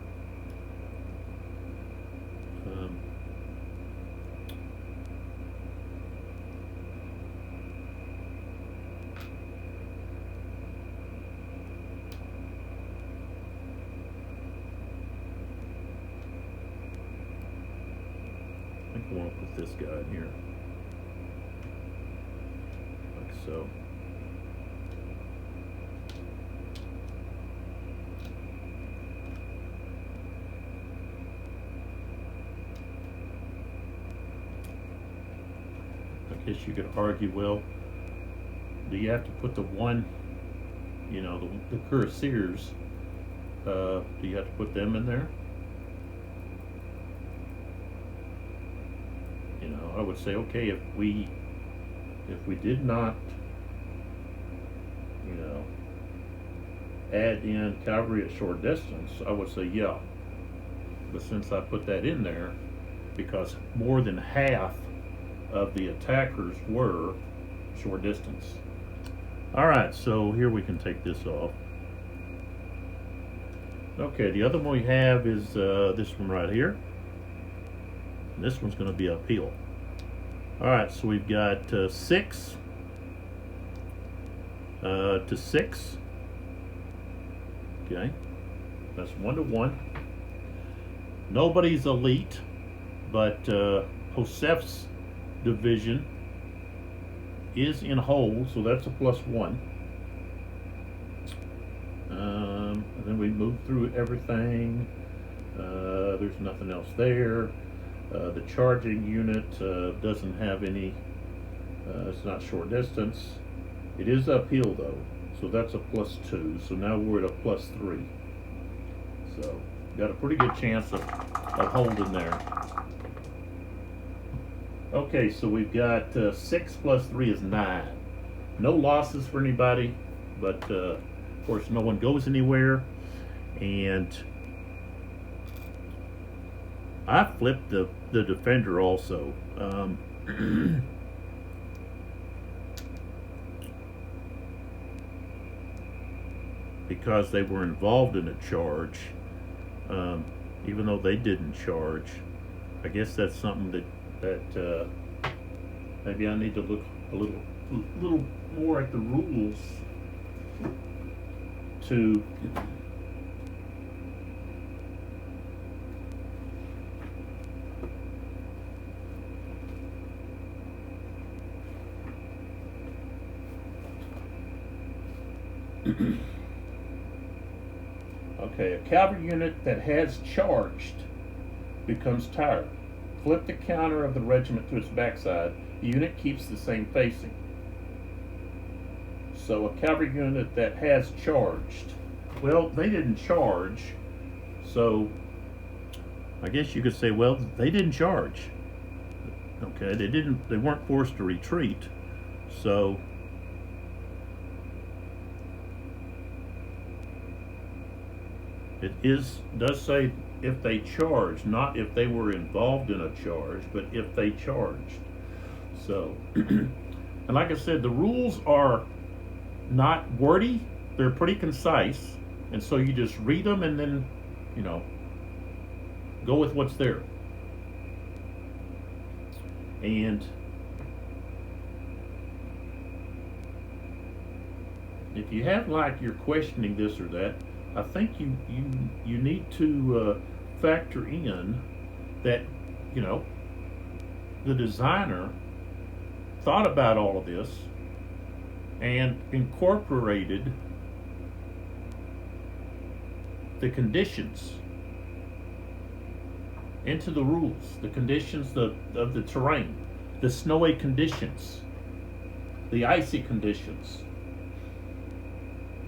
I think I want to put this guy in here, like so. I guess you could argue, well, do you have to put the one, the cuirassiers, do you have to put them in there? I would say, okay, if we did not, add in cavalry at short distance, I would say yeah. But since I put that in there, because more than half of the attackers were short distance. All right, so here we can take this off. Okay, the other one we have is this one right here. And this one's going to be uphill. All right, so we've got 6 to 6. Okay, that's 1 to 1. Nobody's elite, but Josef's division is in hold, so that's a +1. And then we move through everything. There's nothing else there. The charging unit doesn't have any, it's not short distance. It is uphill though, so that's a +2. So now we're at a +3. So got a pretty good chance of holding there. Okay, so we've got 6 + 3 is 9. No losses for anybody, but of course no one goes anywhere. And I flipped the defender also. Because they were involved in a charge, even though they didn't charge. I guess that's something that maybe I need to look a little more at the rules to Okay, a cavalry unit that has charged becomes tired. Flip the counter of the regiment to its backside. The unit keeps the same facing. So a cavalry unit that has charged, well, they didn't charge, so I guess you could say, well, they didn't charge. Okay, they weren't forced to retreat. So it does say if they charged, not if they were involved in a charge, but if they charged. So, and like I said, the rules are not wordy, they're pretty concise, and so you just read them and then, go with what's there. And if you have like you're questioning this or that, I think you need to factor in that the designer thought about all of this and incorporated the conditions into the rules, the conditions of the terrain, the snowy conditions, the icy conditions.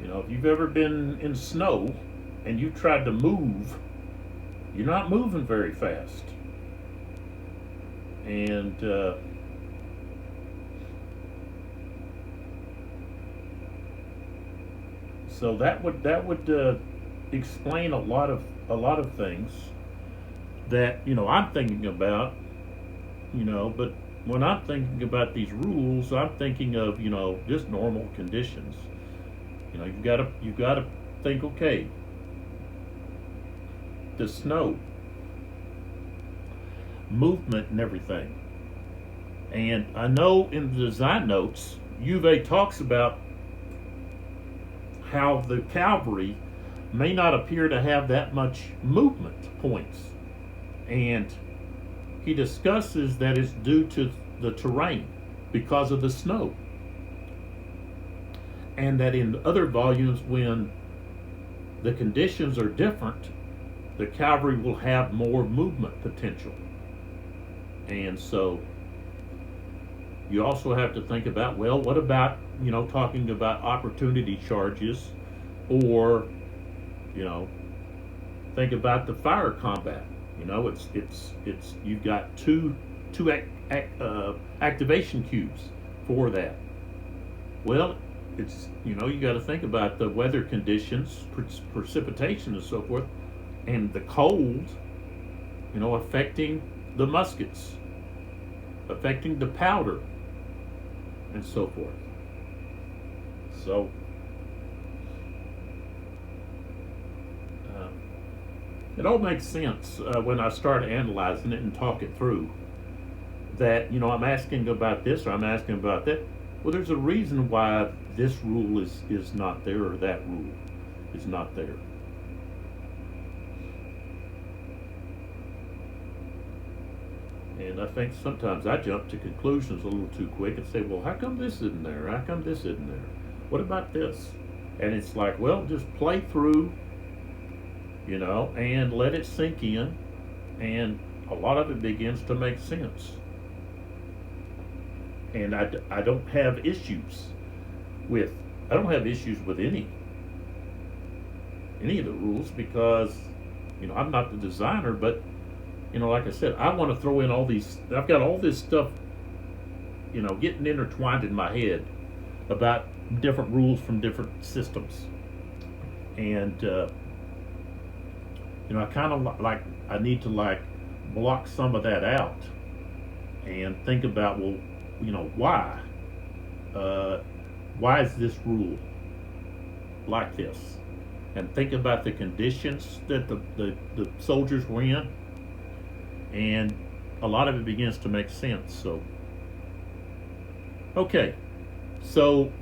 If you've ever been in snow and you tried to move, you're not moving very fast. And so that would explain a lot of things that I'm thinking about. But when I'm thinking about these rules, I'm thinking of just normal conditions. You've got to think, okay, the snow, movement and everything. And I know in the design notes, Uwe talks about how the cavalry may not appear to have that much movement points. And he discusses that it's due to the terrain because of the snow. And that in other volumes, when the conditions are different, the cavalry will have more movement potential. And so you also have to think about, well, what about, talking about opportunity charges, or, think about the fire combat. It's you've got two activation cubes for that. Well, it's you got to think about the weather conditions, precipitation and so forth, and the cold, affecting the muskets, affecting the powder, and so forth. So it all makes sense when I start analyzing it and talk it through. That I'm asking about this or I'm asking about that. Well, there's a reason why this rule is not there or that rule is not there. And I think sometimes I jump to conclusions a little too quick and say, well, how come this isn't there? How come this isn't there? What about this? And it's like, well, just play through, and let it sink in, and a lot of it begins to make sense. And I don't have issues with any of the rules, because I'm not the designer, but like I said, I want to throw in all these. I've got all this stuff getting intertwined in my head about different rules from different systems, and I kind of I need to block some of that out and think about, well, why is this rule like this, and think about the conditions that the soldiers were in, and a lot of it begins to make sense. So okay, so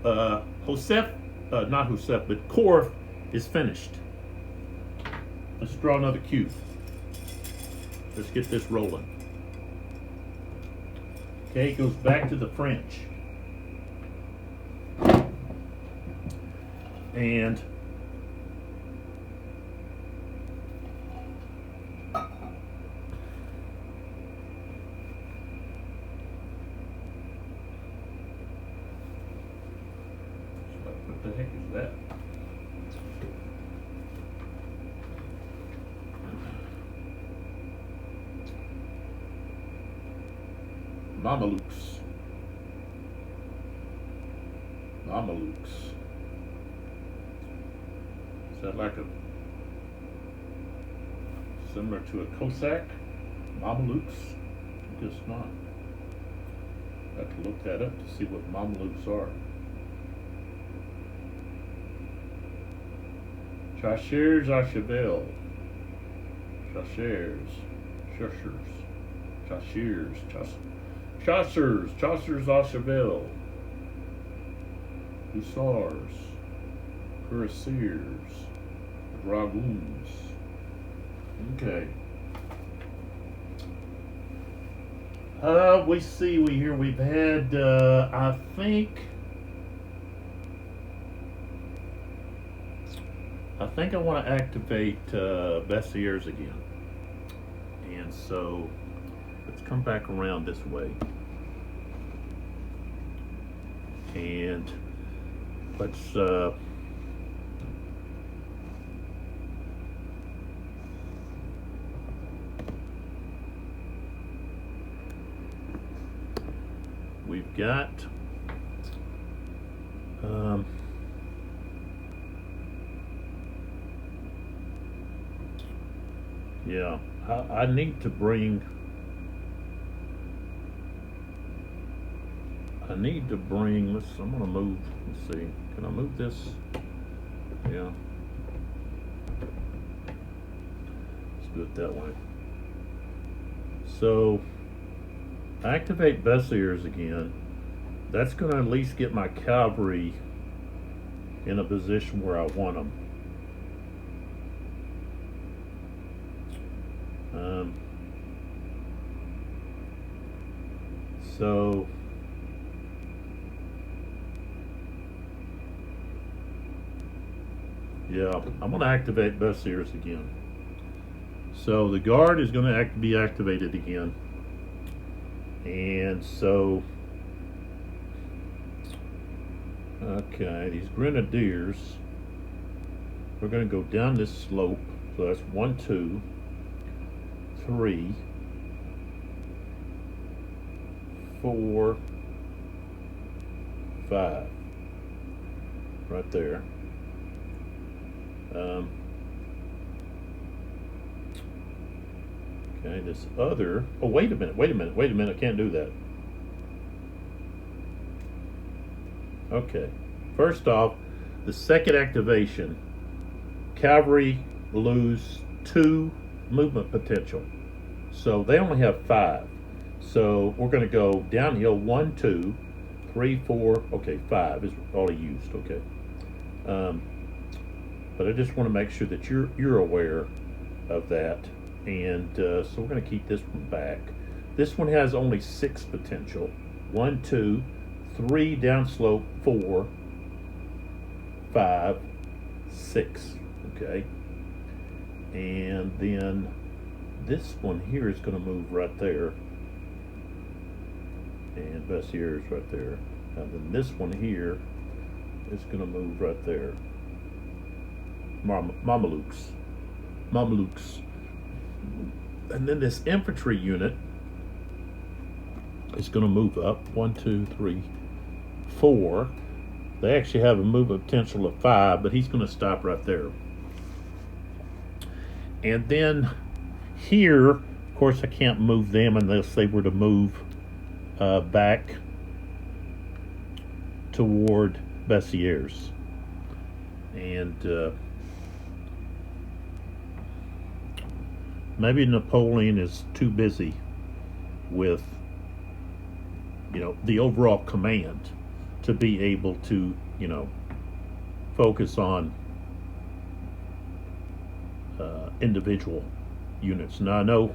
not Joseph, but Korf is finished. Let's draw another cube. Let's get this rolling. Okay, it goes back to the French. And what the heck is that? Mamalukes. Mamalukes. Is that like a similar to a Cossack? Mamalukes? I guess not. I have to look that up to see what Mamalukes are. Chasseurs à cheval. Chasseurs. Chasseurs à cheval. Hussars. Cuirassiers. Dragoons. Okay. We've had, I think I want to activate Bessiers again. And so let's come back around this way. And let's we've got yeah, I need to bring I'm gonna move, let's see, can I move this? Yeah. Let's do it that way. So activate Bessiers again. That's going to at least get my cavalry in a position where I want them. So yeah, I'm going to activate Bessiers again. So the guard is going to be activated again. And so, okay, these grenadiers, we're going to go down this slope. So that's 1, 2, 3, 4, 5, right there. Okay, this other, oh, wait a minute, I can't do that. Okay, first off, the second activation, cavalry lose 2 movement potential. So they only have 5. So we're going to go downhill 1, 2, 3, 4, okay, 5 is all he used, okay. But I just want to make sure that you're aware of that. And so we're going to keep this one back. This one has only 6 potential. 1, 2, 3 downslope, 4, 5, 6. Okay. And then this one here is going to move right there. And Bessiers is right there. And then this one here is going to move right there. Mamalukes. And then this infantry unit is going to move up 1, 2, 3, 4. They actually have a movement potential of 5, but he's going to stop right there. And then here, of course, I can't move them unless they were to move back toward Bessiers. And maybe Napoleon is too busy with, the overall command to be able to, focus on individual units. Now I know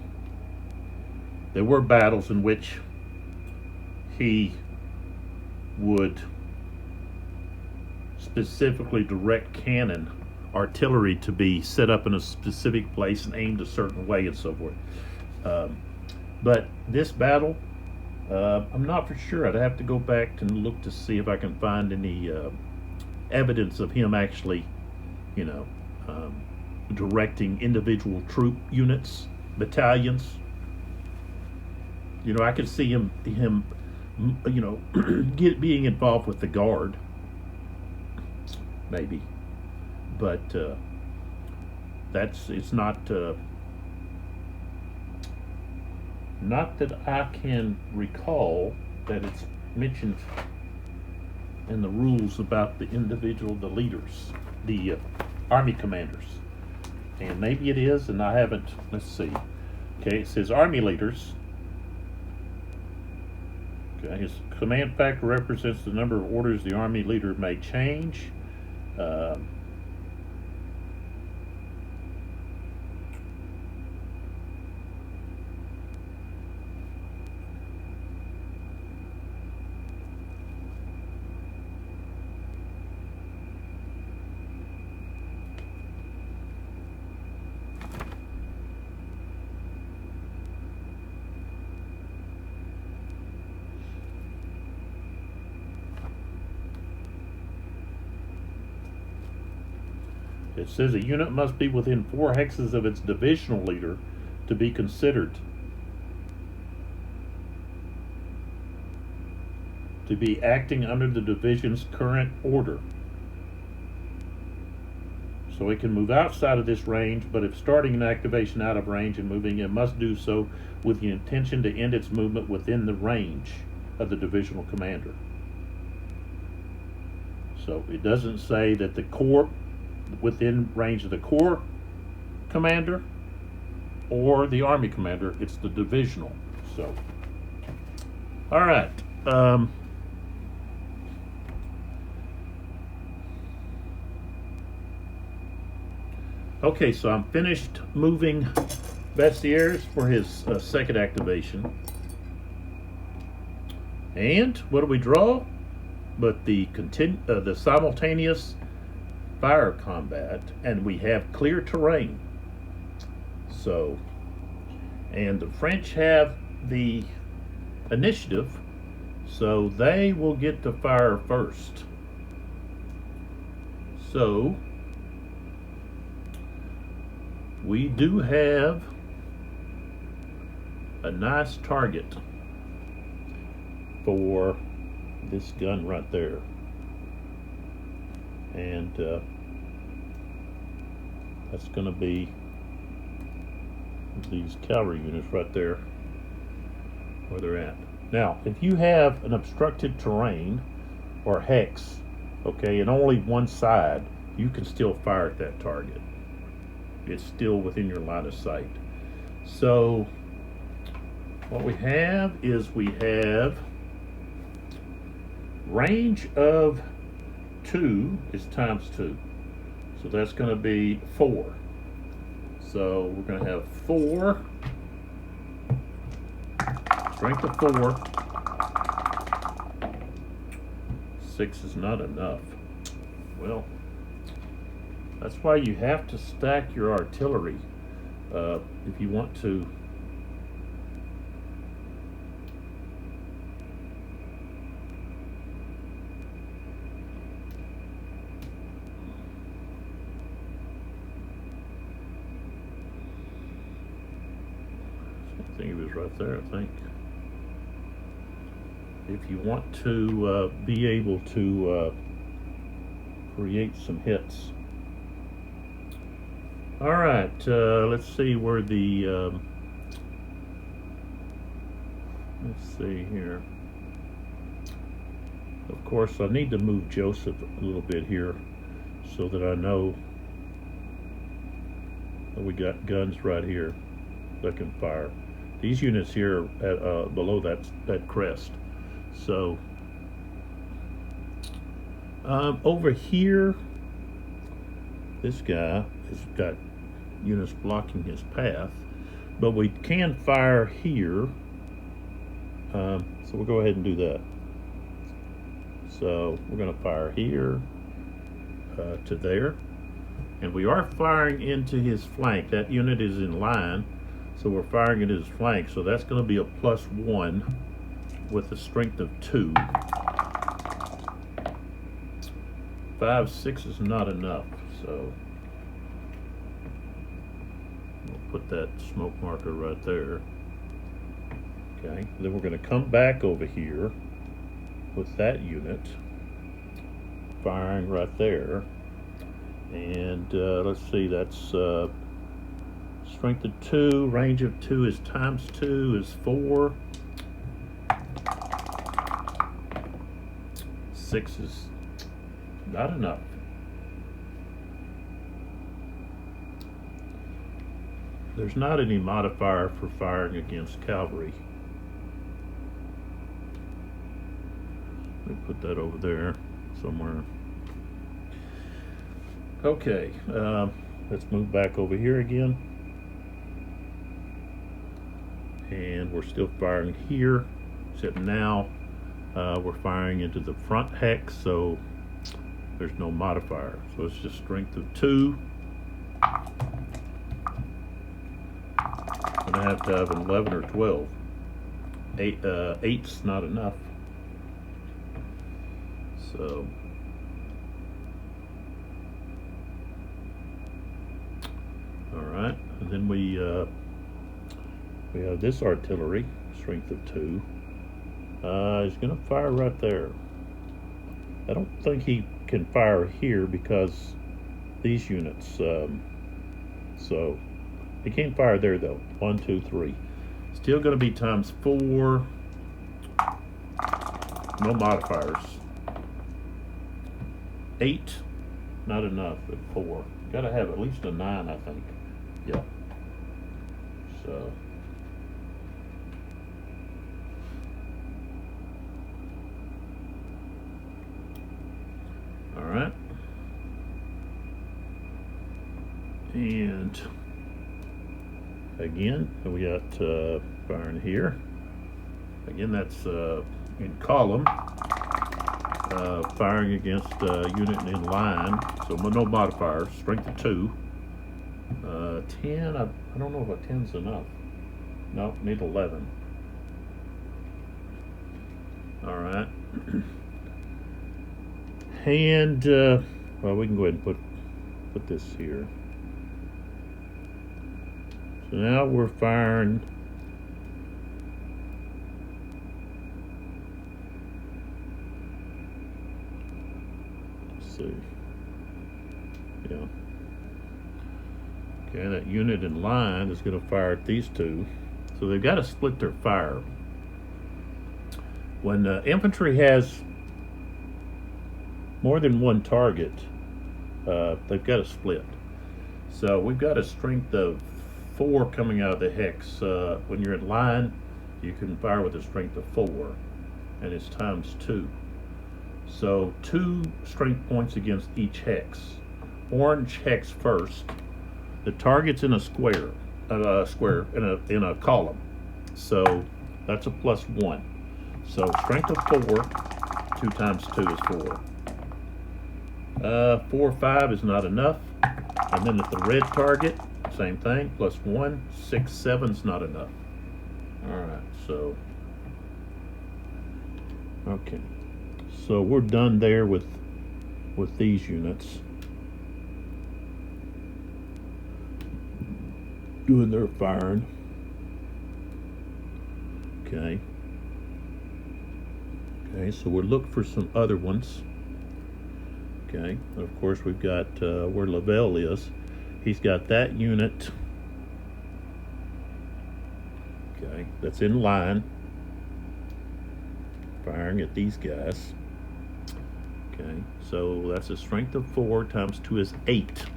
there were battles in which he would specifically direct cannon artillery to be set up in a specific place and aimed a certain way and so forth. But this battle, I'm not for sure. I'd have to go back and look to see if I can find any evidence of him actually, you know, directing individual troop units, battalions. You know, I could see him, you know, being involved with the guard, maybe, but it's not that I can recall that it's mentioned in the rules about the leaders, the army commanders, and maybe it is, and I haven't. Let's see. Okay, it says army leaders. Okay, his command factor represents the number of orders the army leader may change. It says a unit must be within 4 hexes of its divisional leader to be considered to be acting under the division's current order. So it can move outside of this range, but if starting an activation out of range and moving, it must do so with the intention to end its movement within the range of the divisional commander. So it doesn't say that the corps within range of the corps commander or the army commander, it's the divisional. So, all right. Okay, so I'm finished moving Bestiaires for his second activation. And what do we draw? But the simultaneous fire combat, and we have clear terrain. So, and the French have the initiative, so they will get to fire first. So we do have a nice target for this gun right there, and that's going to be these cavalry units right there where they're at. Now, if you have an obstructed terrain or hex, okay, and only one side, you can still fire at that target. It's still within your line of sight. So what we have is we have range of 2 is times 2. So that's going to be 4. So we're going to have 4, strength of 4. 6 is not enough. Well, that's why you have to stack your artillery if you want to. I think it was right there, I think. If you want to be able to create some hits. All right, let's see where the, let's see here. Of course, I need to move Joseph a little bit here so that I know that we got guns right here that can fire. These units here at, below that crest. So over here, this guy has got units blocking his path, but we can fire here. So we'll go ahead and do that. So we're going to fire here to there. And we are firing into his flank. That unit is in line, so we're firing into his flank. So that's going to be a +1 with a strength of 2. 5, 6 is not enough, so we'll put that smoke marker right there. Okay, then we're going to come back over here with that unit, firing right there. And let's see, that's strength of 2, range of 2 is times 2 is 4. 6 is not enough. There's not any modifier for firing against cavalry. Let me put that over there somewhere. Okay, let's move back over here again. And we're still firing here, except now we're firing into the front hex, so there's no modifier. So it's just strength of 2. I'm gonna have to have an 11 or 12. 8's not enough. So all right, and then we have this artillery, strength of 2. He's gonna fire right there. I don't think he can fire here because these units, so he can't fire there though. 1, 2, 3. Still gonna be times 4. No modifiers. 8, not enough at 4. Gotta have at least a 9, I think. Yeah. So all right. And again, we got firing here. Again, that's in column. Firing against unit in line, so no modifiers. Strength of 2. 10. I don't know if a 10's enough. No, need 11. All right. And well, we can go ahead and put this here. So now we're firing. See. Yeah. Okay, that unit in line is going to fire at these two. So they've got to split their fire. When infantry has more than one target, they've got to split. So we've got a strength of 4 coming out of the hex. When you're in line, you can fire with a strength of 4, and it's times 2. So 2 strength points against each hex. Orange hex first. The target's in a square, in a column. So that's a +1. So strength of 4, 2 times 2 is 4. 4, 5 is not enough. And then at the red target, same thing, +1. 6, 7's not enough. All right, so okay. So we're done there with these units. Doing their firing. Okay. Okay, so we'll look for some other ones. Okay, and of course we've got where Lavelle is. He's got that unit. Okay, that's in line. Firing at these guys. Okay, so that's a strength of 4 times 2 is 8.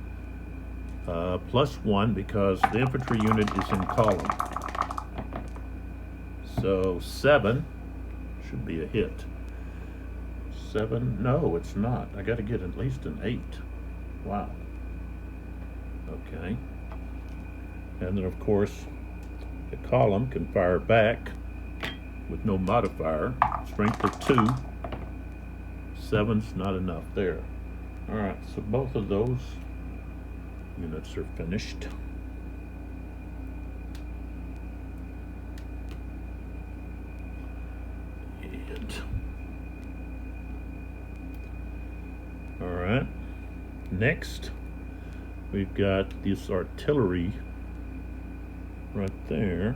+1 because the infantry unit is in column. So 7 should be a hit. 7, no, it's not. I got to get at least an 8. Wow. Okay. And then of course the column can fire back with no modifier. Strength of 2. 7's not enough there. All right, so both of those units are finished. And all right, next we've got this artillery right there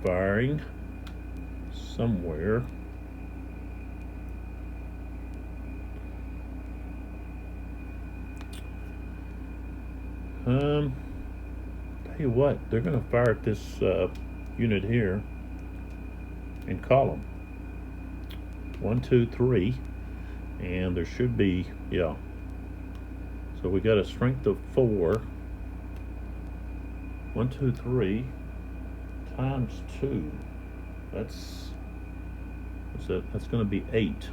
firing somewhere. Tell you what, they're going to fire at this unit here in column 1, 2, 3, and there should be, yeah. So we got a strength of 4. 1, 2, 3 times 2. That's what's that? That's going to be 8,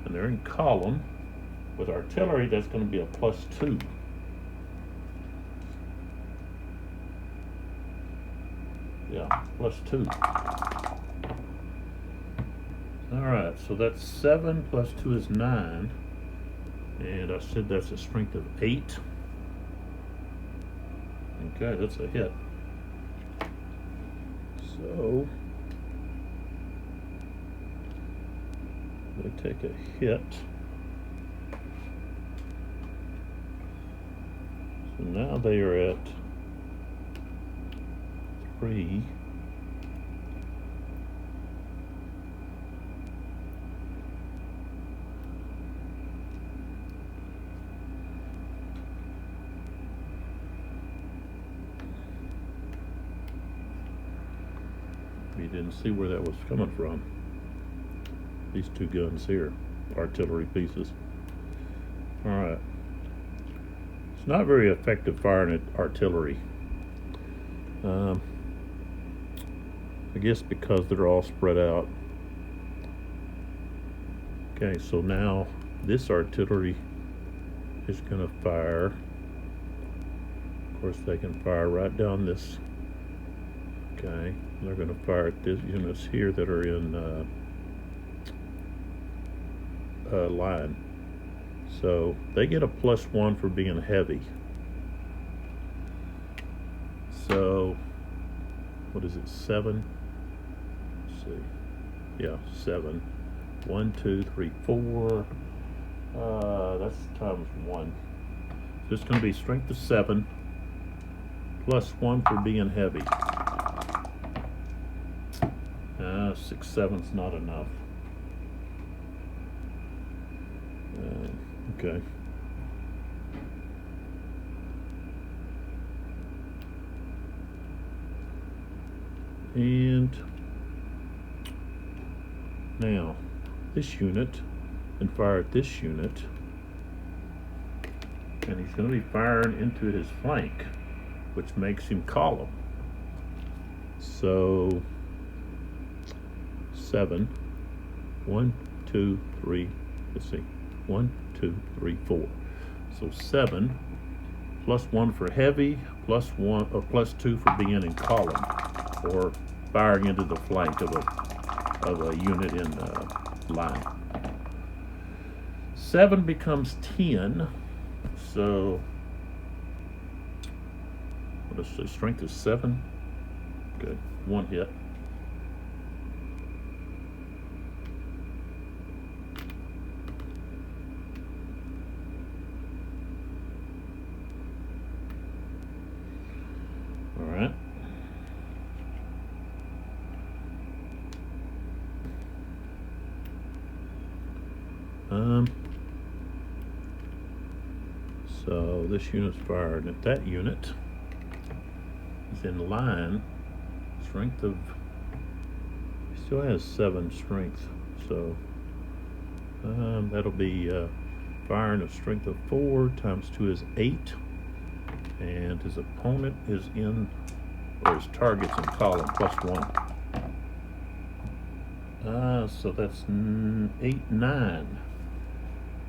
and they're in column. With artillery, that's going to be a +2. Yeah, +2. All right, so that's 7 plus 2 is 9. And I said that's a strength of 8. Okay, that's a hit. So they take a hit. So now they are at 3. You didn't see where that was coming from. These two guns here, artillery pieces. All right. It's not very effective firing at artillery. I guess because they're all spread out. Okay, so now this artillery is going to fire. Of course, they can fire right down this. Okay, they're going to fire at these units here that are in line. So they get a +1 for being heavy. So what is it, 7? Let's see. Yeah, 7. 1, 2, 3, 4. That's times 1. So it's going to be strength of 7 +1 for being heavy. 6, 7's not enough. Okay. And now this unit and fire at this unit, and he's going to be firing into his flank, which makes him column. So 7, 1, 2, 3, let's see, 1, 2, 3, 4. So 7 +1 for heavy, +1 or +2 for being in column or firing into the flank of a unit in line. 7 becomes 10. So what is the strength is 7? Good, 1 hit. All right. So this unit's fired at that unit. He's in line. Strength of, he still has 7 strength, so that'll be firing a strength of 4 times 2 is 8, and his opponent is in, or his target's in column +1. So that's 8, 9,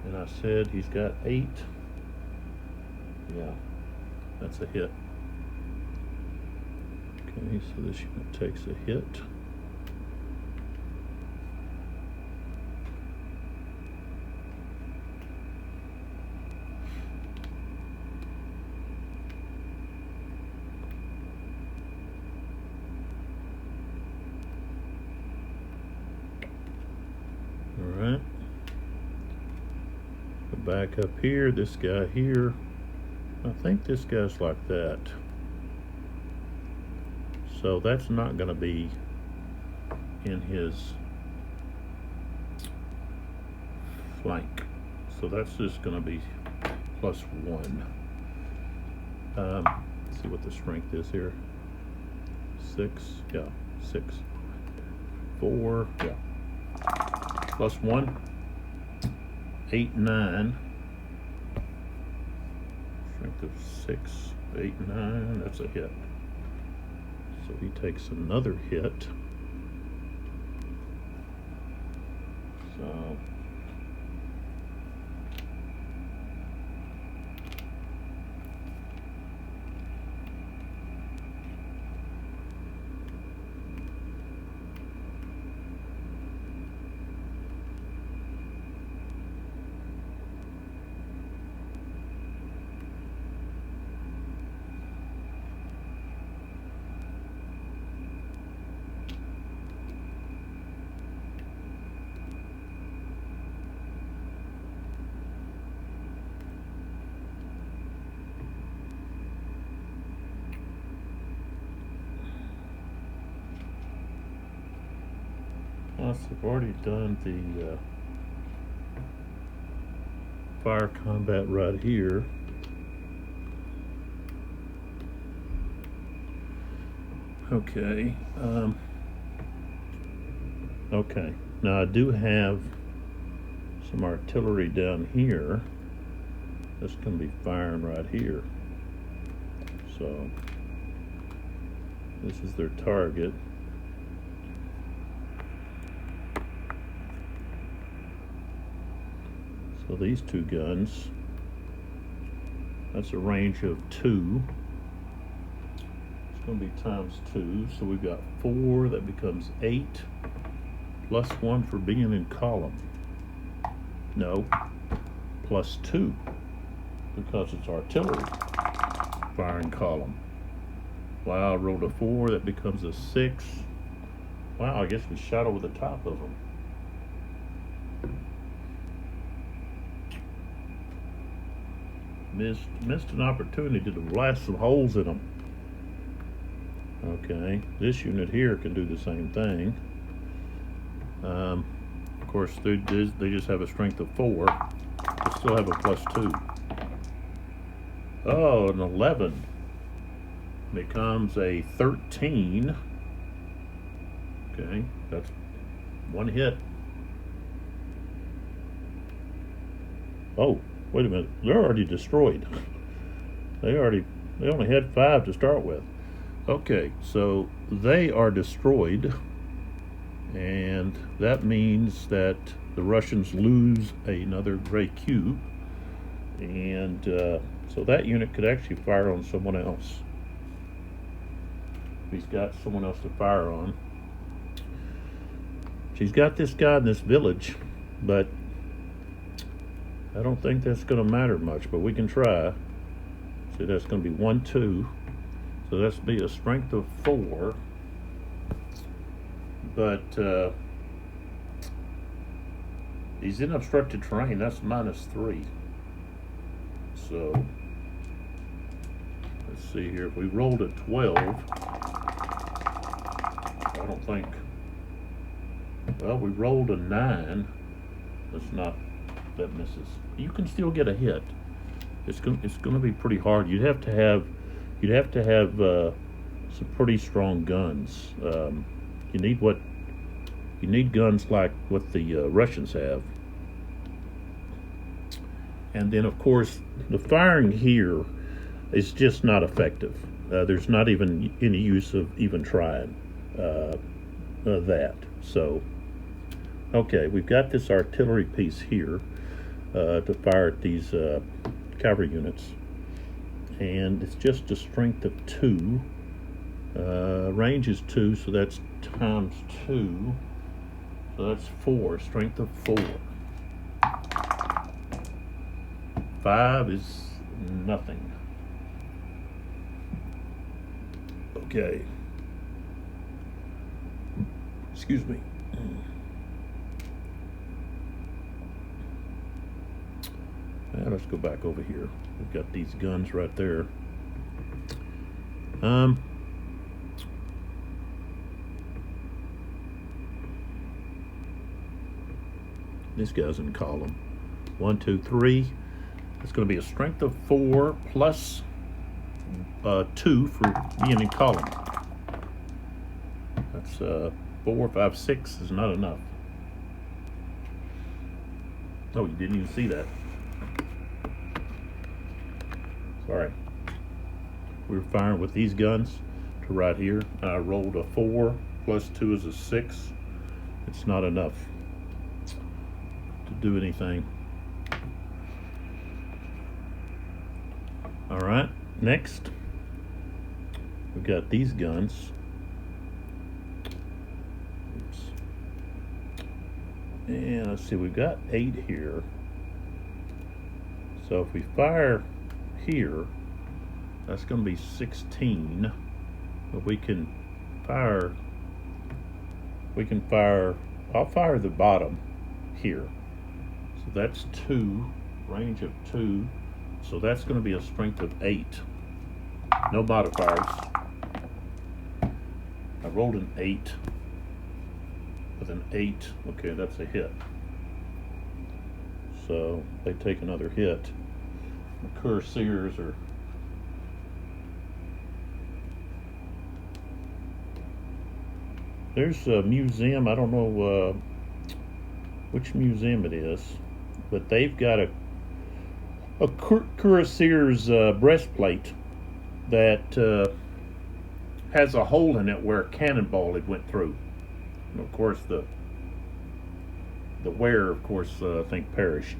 and I said he's got 8. Yeah, that's a hit. Okay, so this unit takes a hit. back up here, this guy here, I think this guy's like that. So that's not going to be in his flank. So that's just going to be +1. Let's see what the strength is here. 6, yeah, 6. 4, yeah. +1, 8, 9. Strength of 6, 8, 9. That's a hit. So he takes another hit. So I've already done the fire combat right here. Okay. Okay. Now I do have some artillery down here. That's going to be firing right here. So this is their target. So these two guns, that's a range of 2. It's going to be ×2, so we've got 4, that becomes 8, +1 for being in column. No, +2, because it's artillery, firing column. Wow, I rolled a 4, that becomes a 6. Wow, I guess we shot over the top of them. Missed an opportunity to blast some holes in them. Okay, this unit here can do the same thing. Of course, they just have a strength of 4. They still have a +2. Oh, an 11 becomes a 13. Okay, that's 1 hit. Oh, wait a minute, they're already destroyed. They only had 5 to start with. Okay, so they are destroyed, and that means that the Russians lose another gray cube, and so that unit could actually fire on someone else. He's got someone else to fire on. She's got this guy in this village, but I don't think that's going to matter much, but we can try. See, that's going to be 1, 2. So that's be a strength of 4. But he's in obstructed terrain. That's -3. So let's see here. If we rolled a 12, I don't think. Well, we rolled a 9. That's not. That misses. You can still get a hit. It's going to be pretty hard. You'd have to have some pretty strong guns. You need guns like what the Russians have. And then, of course, the firing here is just not effective. There's not even any use of even trying that. So, okay, we've got this artillery piece here to fire at these cavalry units. And it's just a strength of 2. Range is 2, so that's ×2. So that's 4, strength of 4. 5 is nothing. Okay. Excuse me. Now let's go back over here. We've got these guns right there. This guy's in column 1, 2, 3. It's going to be a strength of 4 plus 2 for being in column. That's 4, 5, 6 is not enough. Oh, you didn't even see that. Sorry. We were firing with these guns to right here. I rolled a 4 plus 2 is a 6. It's not enough to do anything. All right, next we've got these guns. Oops. And let's see, we've got 8 here. So if we fire here, that's going to be 16. But we can fire, I'll fire the bottom here. So that's 2, range of 2. So that's going to be a strength of 8. No modifiers. I rolled an 8 with an 8. Okay, that's a hit. So they take another hit. The cuirassiers are there's a museum, I don't know which museum it is, but they've got a cuirassier's breastplate that has a hole in it where a cannonball had went through. And of course the wearer, of course, I think perished.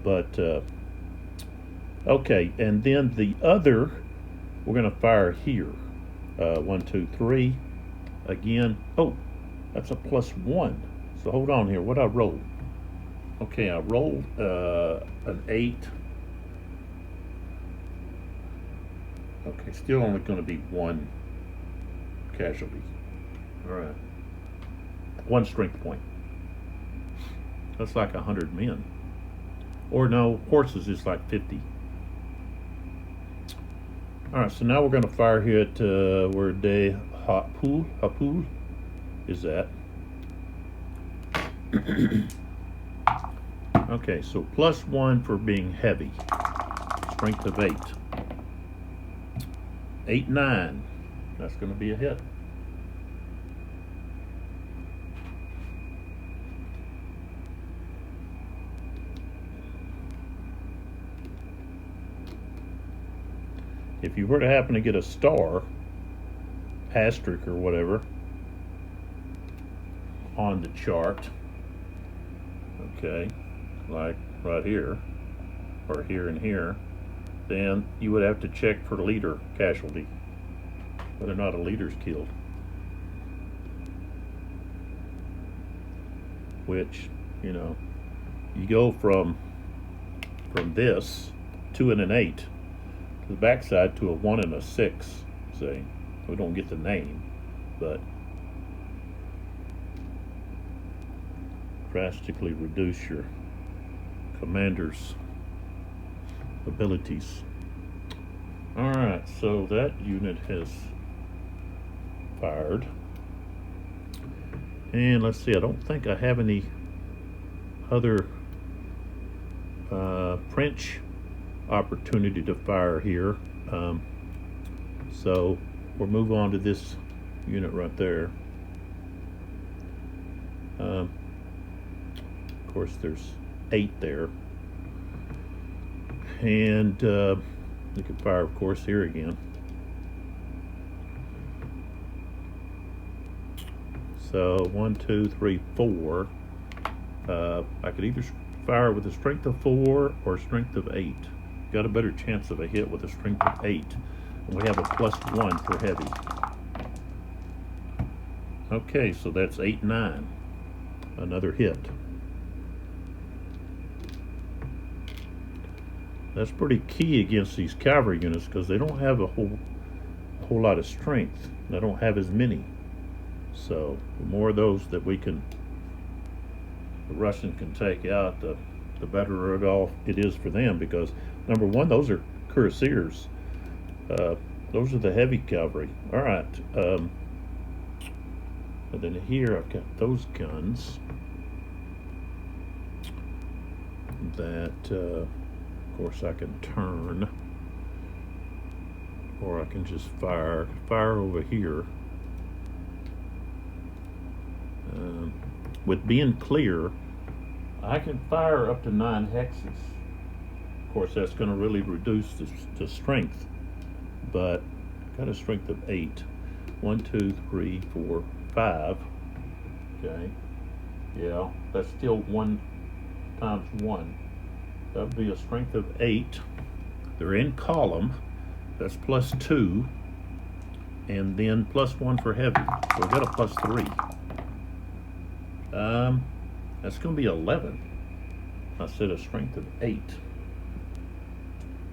But okay, and then the other we're going to fire here. 1, 2, 3. Again, oh, that's a +1. So hold on here. What I rolled? Okay, I rolled an 8. Okay, still only going to be 1 casualty. All right, 1 strength point. That's like 100 men. Or no, horses is like 50. All right, so now we're going to fire here at where De Hapul is at. Okay, so +1 for being heavy. Strength of 8. 8, 9. That's going to be a hit. If you were to happen to get a star, asterisk or whatever, on the chart, okay, like right here, or here and here, then you would have to check for leader casualty, whether or not a leader's killed. Which, you know, you go from this 2 and an 8 to the backside to a 1 and a 6. See, we don't get the name, but drastically reduce your commander's abilities. All right, so that unit has fired. And let's see, I don't think I have any other French opportunity to fire here. So we'll move on to this unit right there. Of course, there's 8 there. And you can fire, of course, here again. So 1, 2, 3, 4. I could either fire with a strength of 4 or a strength of 8. Got a better chance of a hit with a strength of 8. And we have a +1 for heavy. Okay, so that's 8, 9. Another hit. That's pretty key against these cavalry units because they don't have a whole lot of strength. They don't have as many. So the more of those that the Russian can take out, the the better it is for them, because number one, those are cuirassiers. Those are the heavy cavalry. All right. And then here I've got those guns that, of course, I can turn, or I can just fire over here. With being clear, I can fire up to 9 hexes. Of course, that's going to really reduce the strength, but got a strength of 8. 1, 2, 3, 4, 5. Okay. Yeah, that's still 1 times 1. That would be a strength of 8. They're in column. That's plus 2. And then plus 1 for heavy. So I got a plus 3. That's going to be 11. I said a strength of 8.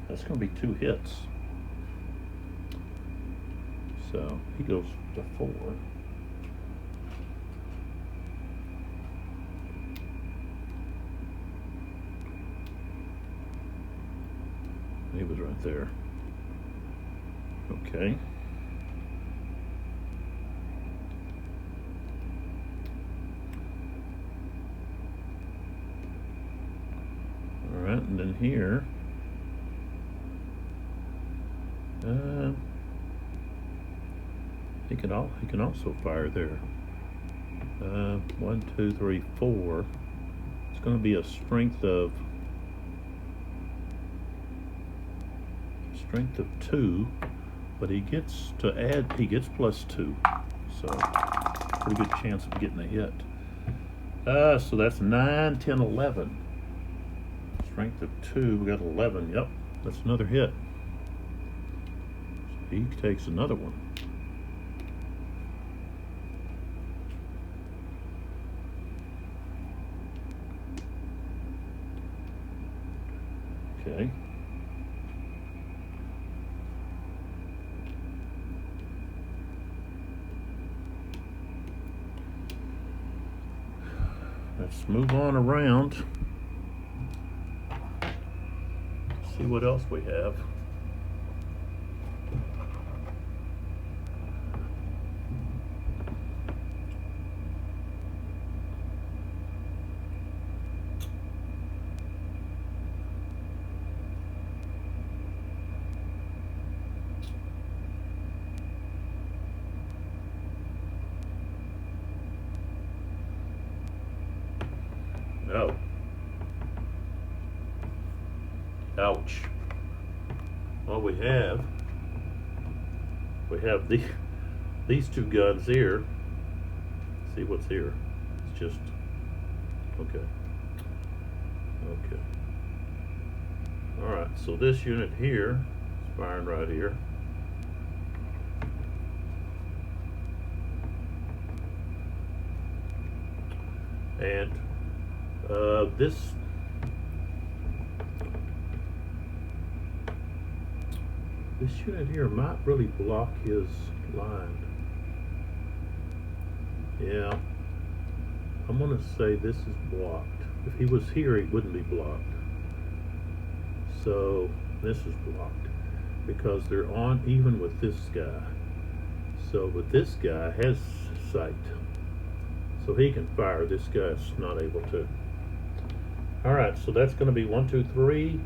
That's going to be 2 hits. So he goes to 4. He was right there. Okay. All right, and then here, he can also fire there. 1, 2, 3, 4. It's going to be a strength of 2, but he gets plus 2, so pretty good chance of getting a hit. So that's 9, 10, 11. Strength of 2, we got 11. Yep, that's another hit. So he takes another one. Okay. Let's move on around. See what else we have. Oh. Ouch. Well, we have these 2 guns here. See what's here. It's just okay. All right, so this unit here is firing right here. And this unit here might really block his line. Yeah, I'm gonna say this is blocked. If he was here, he wouldn't be blocked. So this is blocked because they're on even with this guy. So, but this guy has sight, so he can fire. This guy's not able to. All right, so that's going to be 1, 2, 3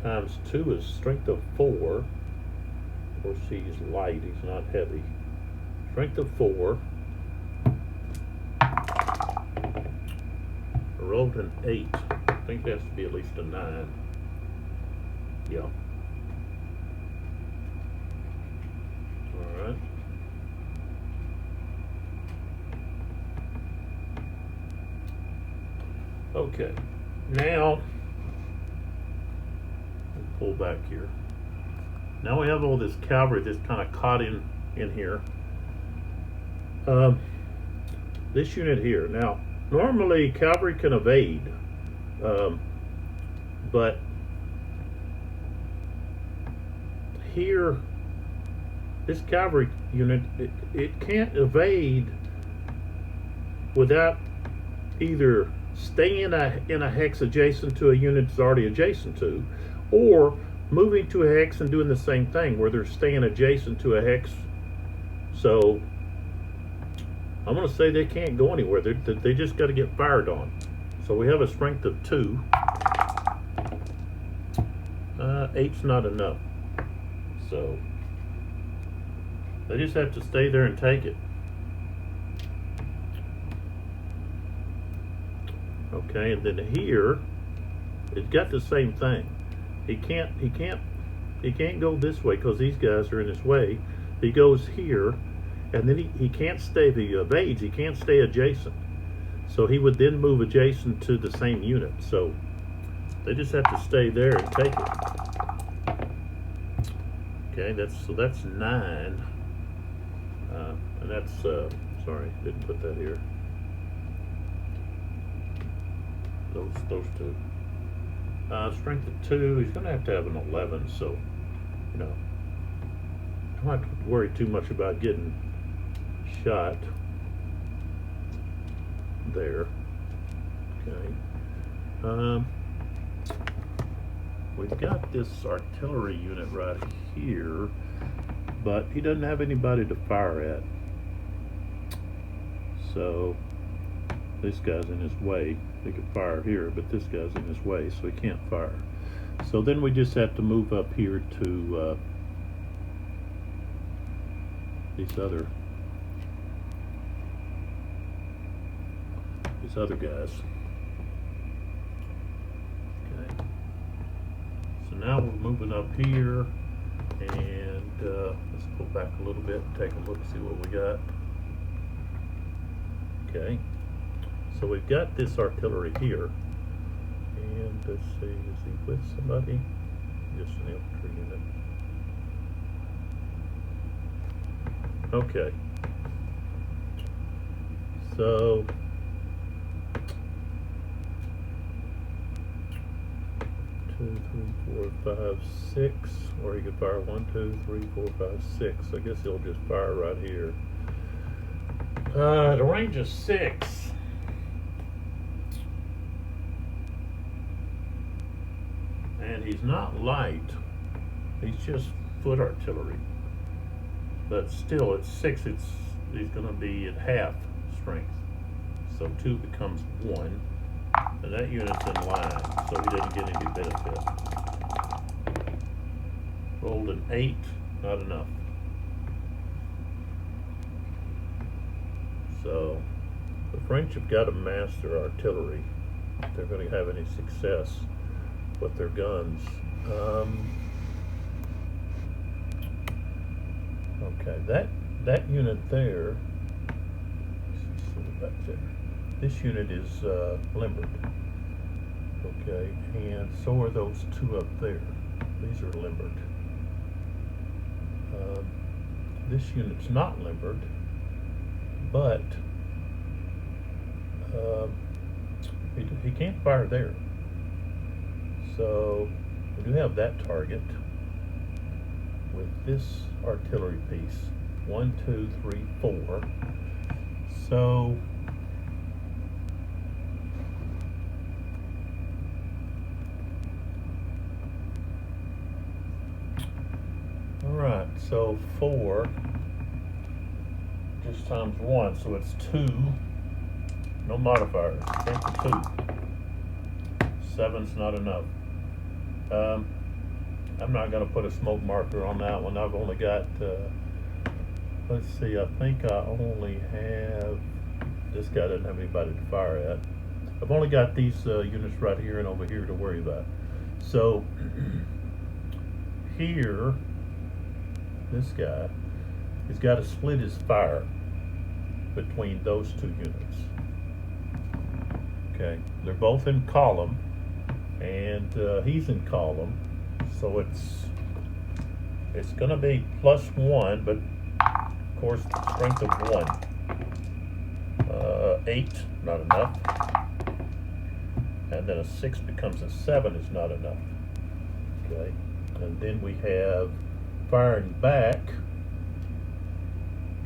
times 2 is strength of 4. Of course, he's light; he's not heavy. Strength of 4. I rolled an 8. I think that has to be at least a 9. Yeah. All right. Okay. Now, pull back here. Now we have all this cavalry that's kind of caught in here. This unit here. Now, normally cavalry can evade, but here, this cavalry unit, it can't evade without either stay in a hex adjacent to a unit that's already adjacent to, or moving to a hex and doing the same thing where they're staying adjacent to a hex. So I'm going to say they can't go anywhere. They just got to get fired on. So we have a strength of 2. 8's not enough. So they just have to stay there and take it. Okay, and then here, it's got the same thing. He can't go this way because these guys are in his way. He goes here, and then he can't stay. If he evades, he can't stay adjacent. So he would then move adjacent to the same unit. So they just have to stay there and take it. Okay, that's 9, and that's sorry, didn't put that here. Those two. Strength of 2. He's going to have an 11. So, you know, I don't have to worry too much about getting shot there. Okay. We've got this artillery unit right here, but he doesn't have anybody to fire at. So this guy's in his way. He could fire here, but this guy's in his way, so he can't fire. So then we just have to move up here to these other guys. Okay. So now we're moving up here, and let's go back a little bit and take a look, see what we got. Okay. So we've got this artillery here, and let's see, is he with somebody? Just an infantry unit. Okay. So two, 3, 4, 5, 6, or he could fire 1, 2, 3, 4, 5, 6. I guess he'll just fire right here. The range is 6. And he's not light, he's just foot artillery. But still, at 6, he's going to be at half strength. So 2 becomes 1, and that unit's in line, so he doesn't get any benefit. Rolled an 8, not enough. So the French have got to master artillery if they're going to have any success with their guns. Okay, that unit there, back there, this unit is limbered. Okay, and so are those 2 up there. These are limbered. This unit's not limbered, but he can't fire there. So we do have that target with this artillery piece. 1, 2, 3, 4. So all right, so 4 just times 1, so it's 2. No modifiers. Strength of 2. 7's not enough. I'm not going to put a smoke marker on that one. I've only got, let's see, I think I only have, this guy doesn't have anybody to fire at. I've only got these units right here and over here to worry about. So here, this guy has got to split his fire between those 2 units. Okay, they're both in column, and he's in column, so it's going to be +1, but of course strength of 1. 8, not enough, and then a 6 becomes a 7 is not enough. Okay, and then we have firing back.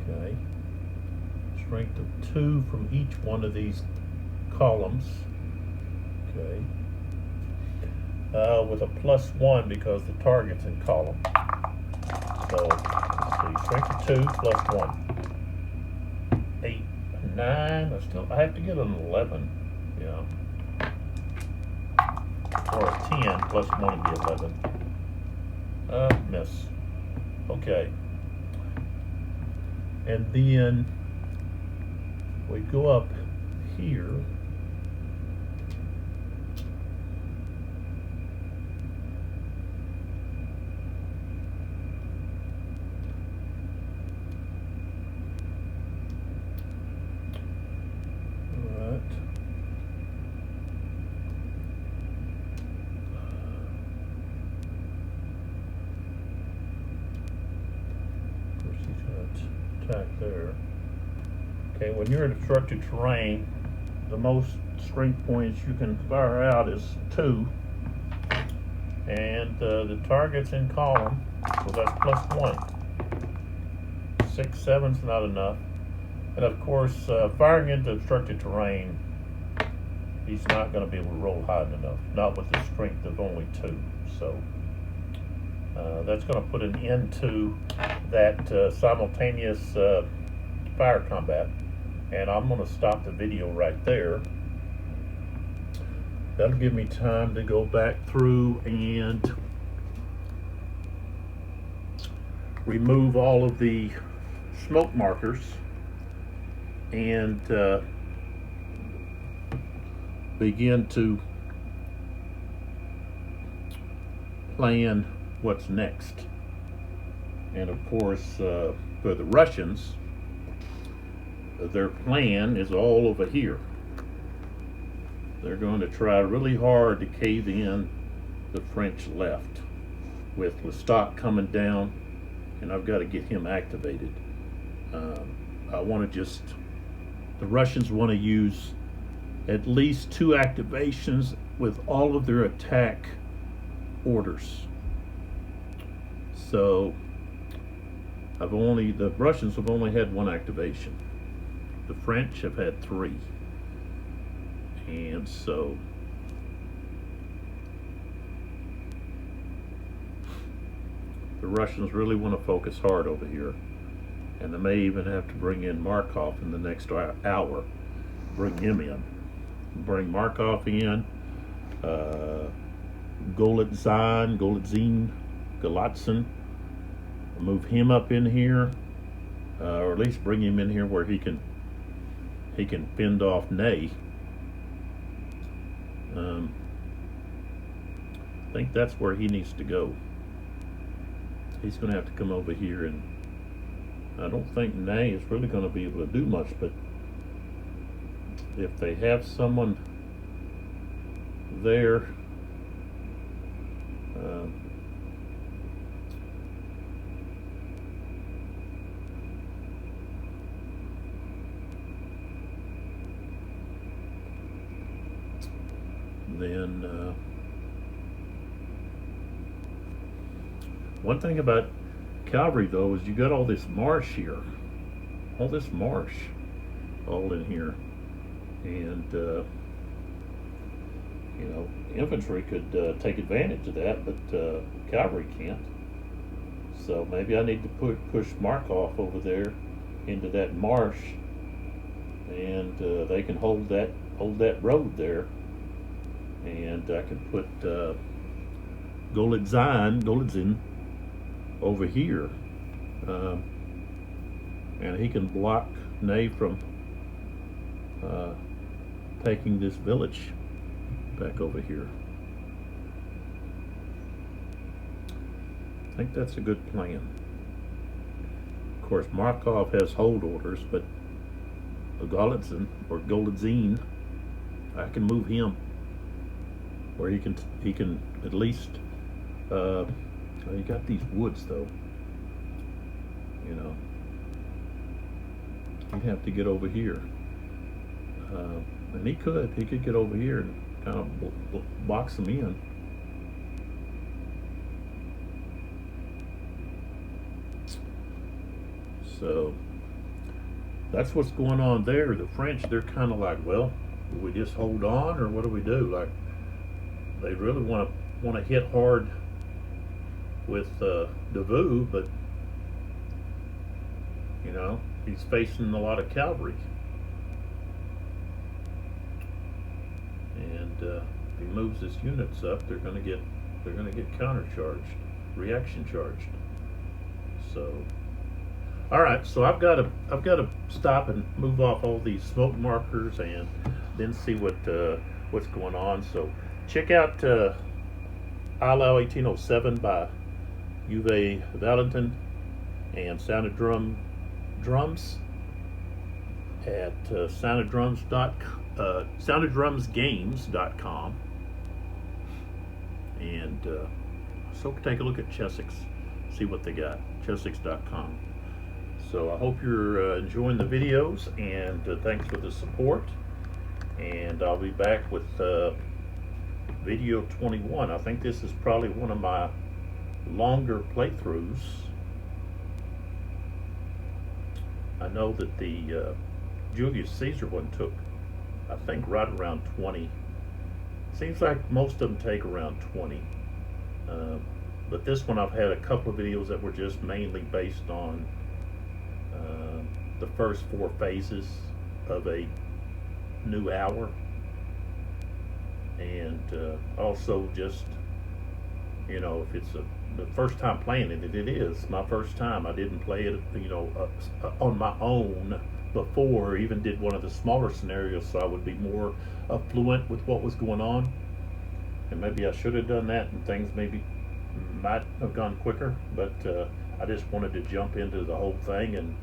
Okay, strength of 2 from each one of these columns. Okay. With a +1 because the target's in column. So let's see, strength of 2 plus 1. 8, 9. I have to get an 11. Yeah. Or a 10 plus 1 would be 11. Miss. Okay. And then we go up here. There. Okay, when you're in obstructed terrain, the most strength points you can fire out is 2, and the target's in column, so that's +1. 6, 7's not enough, and of course, firing into obstructed terrain, he's not going to be able to roll high enough, not with the strength of only 2. So that's going to put an end to that simultaneous fire combat, and I'm going to stop the video right there. That'll give me time to go back through and remove all of the smoke markers and begin to plan what's next. And of course, for the Russians, their plan is all over here. They're going to try really hard to cave in the French left with Lestat coming down, and I've got to get him activated. I want to the Russians want to use at least 2 activations with all of their attack orders. So the Russians have only had 1 activation. The French have had 3. And so the Russians really want to focus hard over here. And they may even have to bring in Markov in the next hour. Bring him in. Bring Markov in. Golitzin. Move him up in here. Or at least bring him in here where he can fend off Ney. I think that's where he needs to go. He's going to have to come over here, and I don't think Ney is really going to be able to do much, but if they have someone there, then one thing about cavalry though is you got all this marsh here, all in here, and infantry could take advantage of that, but cavalry can't. So maybe I need to push Markov over there into that marsh, and they can hold that road there. And I can put Golitzin over here, and he can block Ney from taking this village back over here. I think that's a good plan. Of course, Markov has hold orders, but Golitzin, I can move him where he can at least you got these woods though, he'd have to get over here, and he could get over here and kind of box them in. So that's what's going on there. The French, they're kind of like, well, will we just hold on, or what do we do? Like, they really want to hit hard with Devu, but you know, he's facing a lot of cavalry, and if he moves his units up, they're going to get counter charged, reaction charged. So, all right, so I've got to stop and move off all these smoke markers and then see what's going on. So check out Eylau 1807 by Uwe Walentin and Sounded Drums at soundeddrumsgames.com, and so take a look at Chessex, see what they got, chessex.com. So I hope you're enjoying the videos, and thanks for the support, and I'll be back with video 21. I think this is probably one of my longer playthroughs. I know that the Julius Caesar one took, I think, right around 20. Seems like most of them take around 20. But this one, I've had a couple of videos that were just mainly based on the first 4 phases of a new hour. And also just, you know, if it's the first time playing it, it is my first time. I didn't play it, you know, on my own before, even did one of the smaller scenarios, so I would be more fluent with what was going on. And maybe I should have done that, and things maybe might have gone quicker, but I just wanted to jump into the whole thing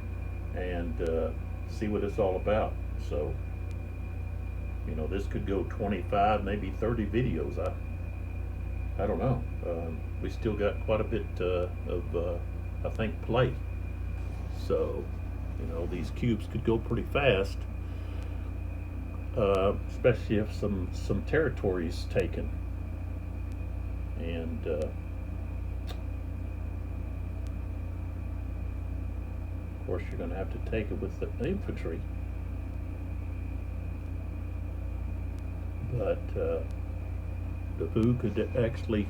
and see what it's all about. So, you know, this could go 25, maybe 30 videos. I don't know. We still got quite a bit of I think, play. So, you know, these cubes could go pretty fast, especially if some territory is taken. And of course, you're going to have to take it with the infantry. But Devu could actually,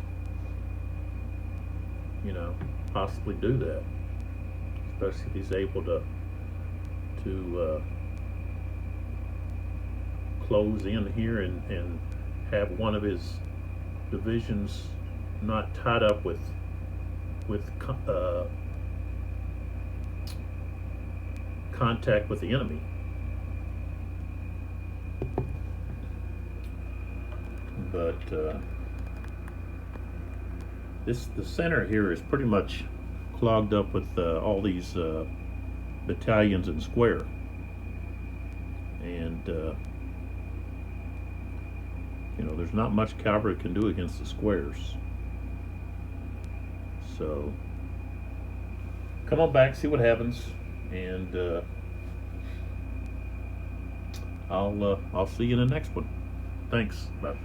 you know, possibly do that, especially if he's able to close in here and have one of his divisions not tied up with contact with the enemy. But the center here is pretty much clogged up with all these battalions and square, and you know, there's not much cavalry can do against the squares. So come on back, see what happens, and I'll see you in the next one. Thanks. Bye.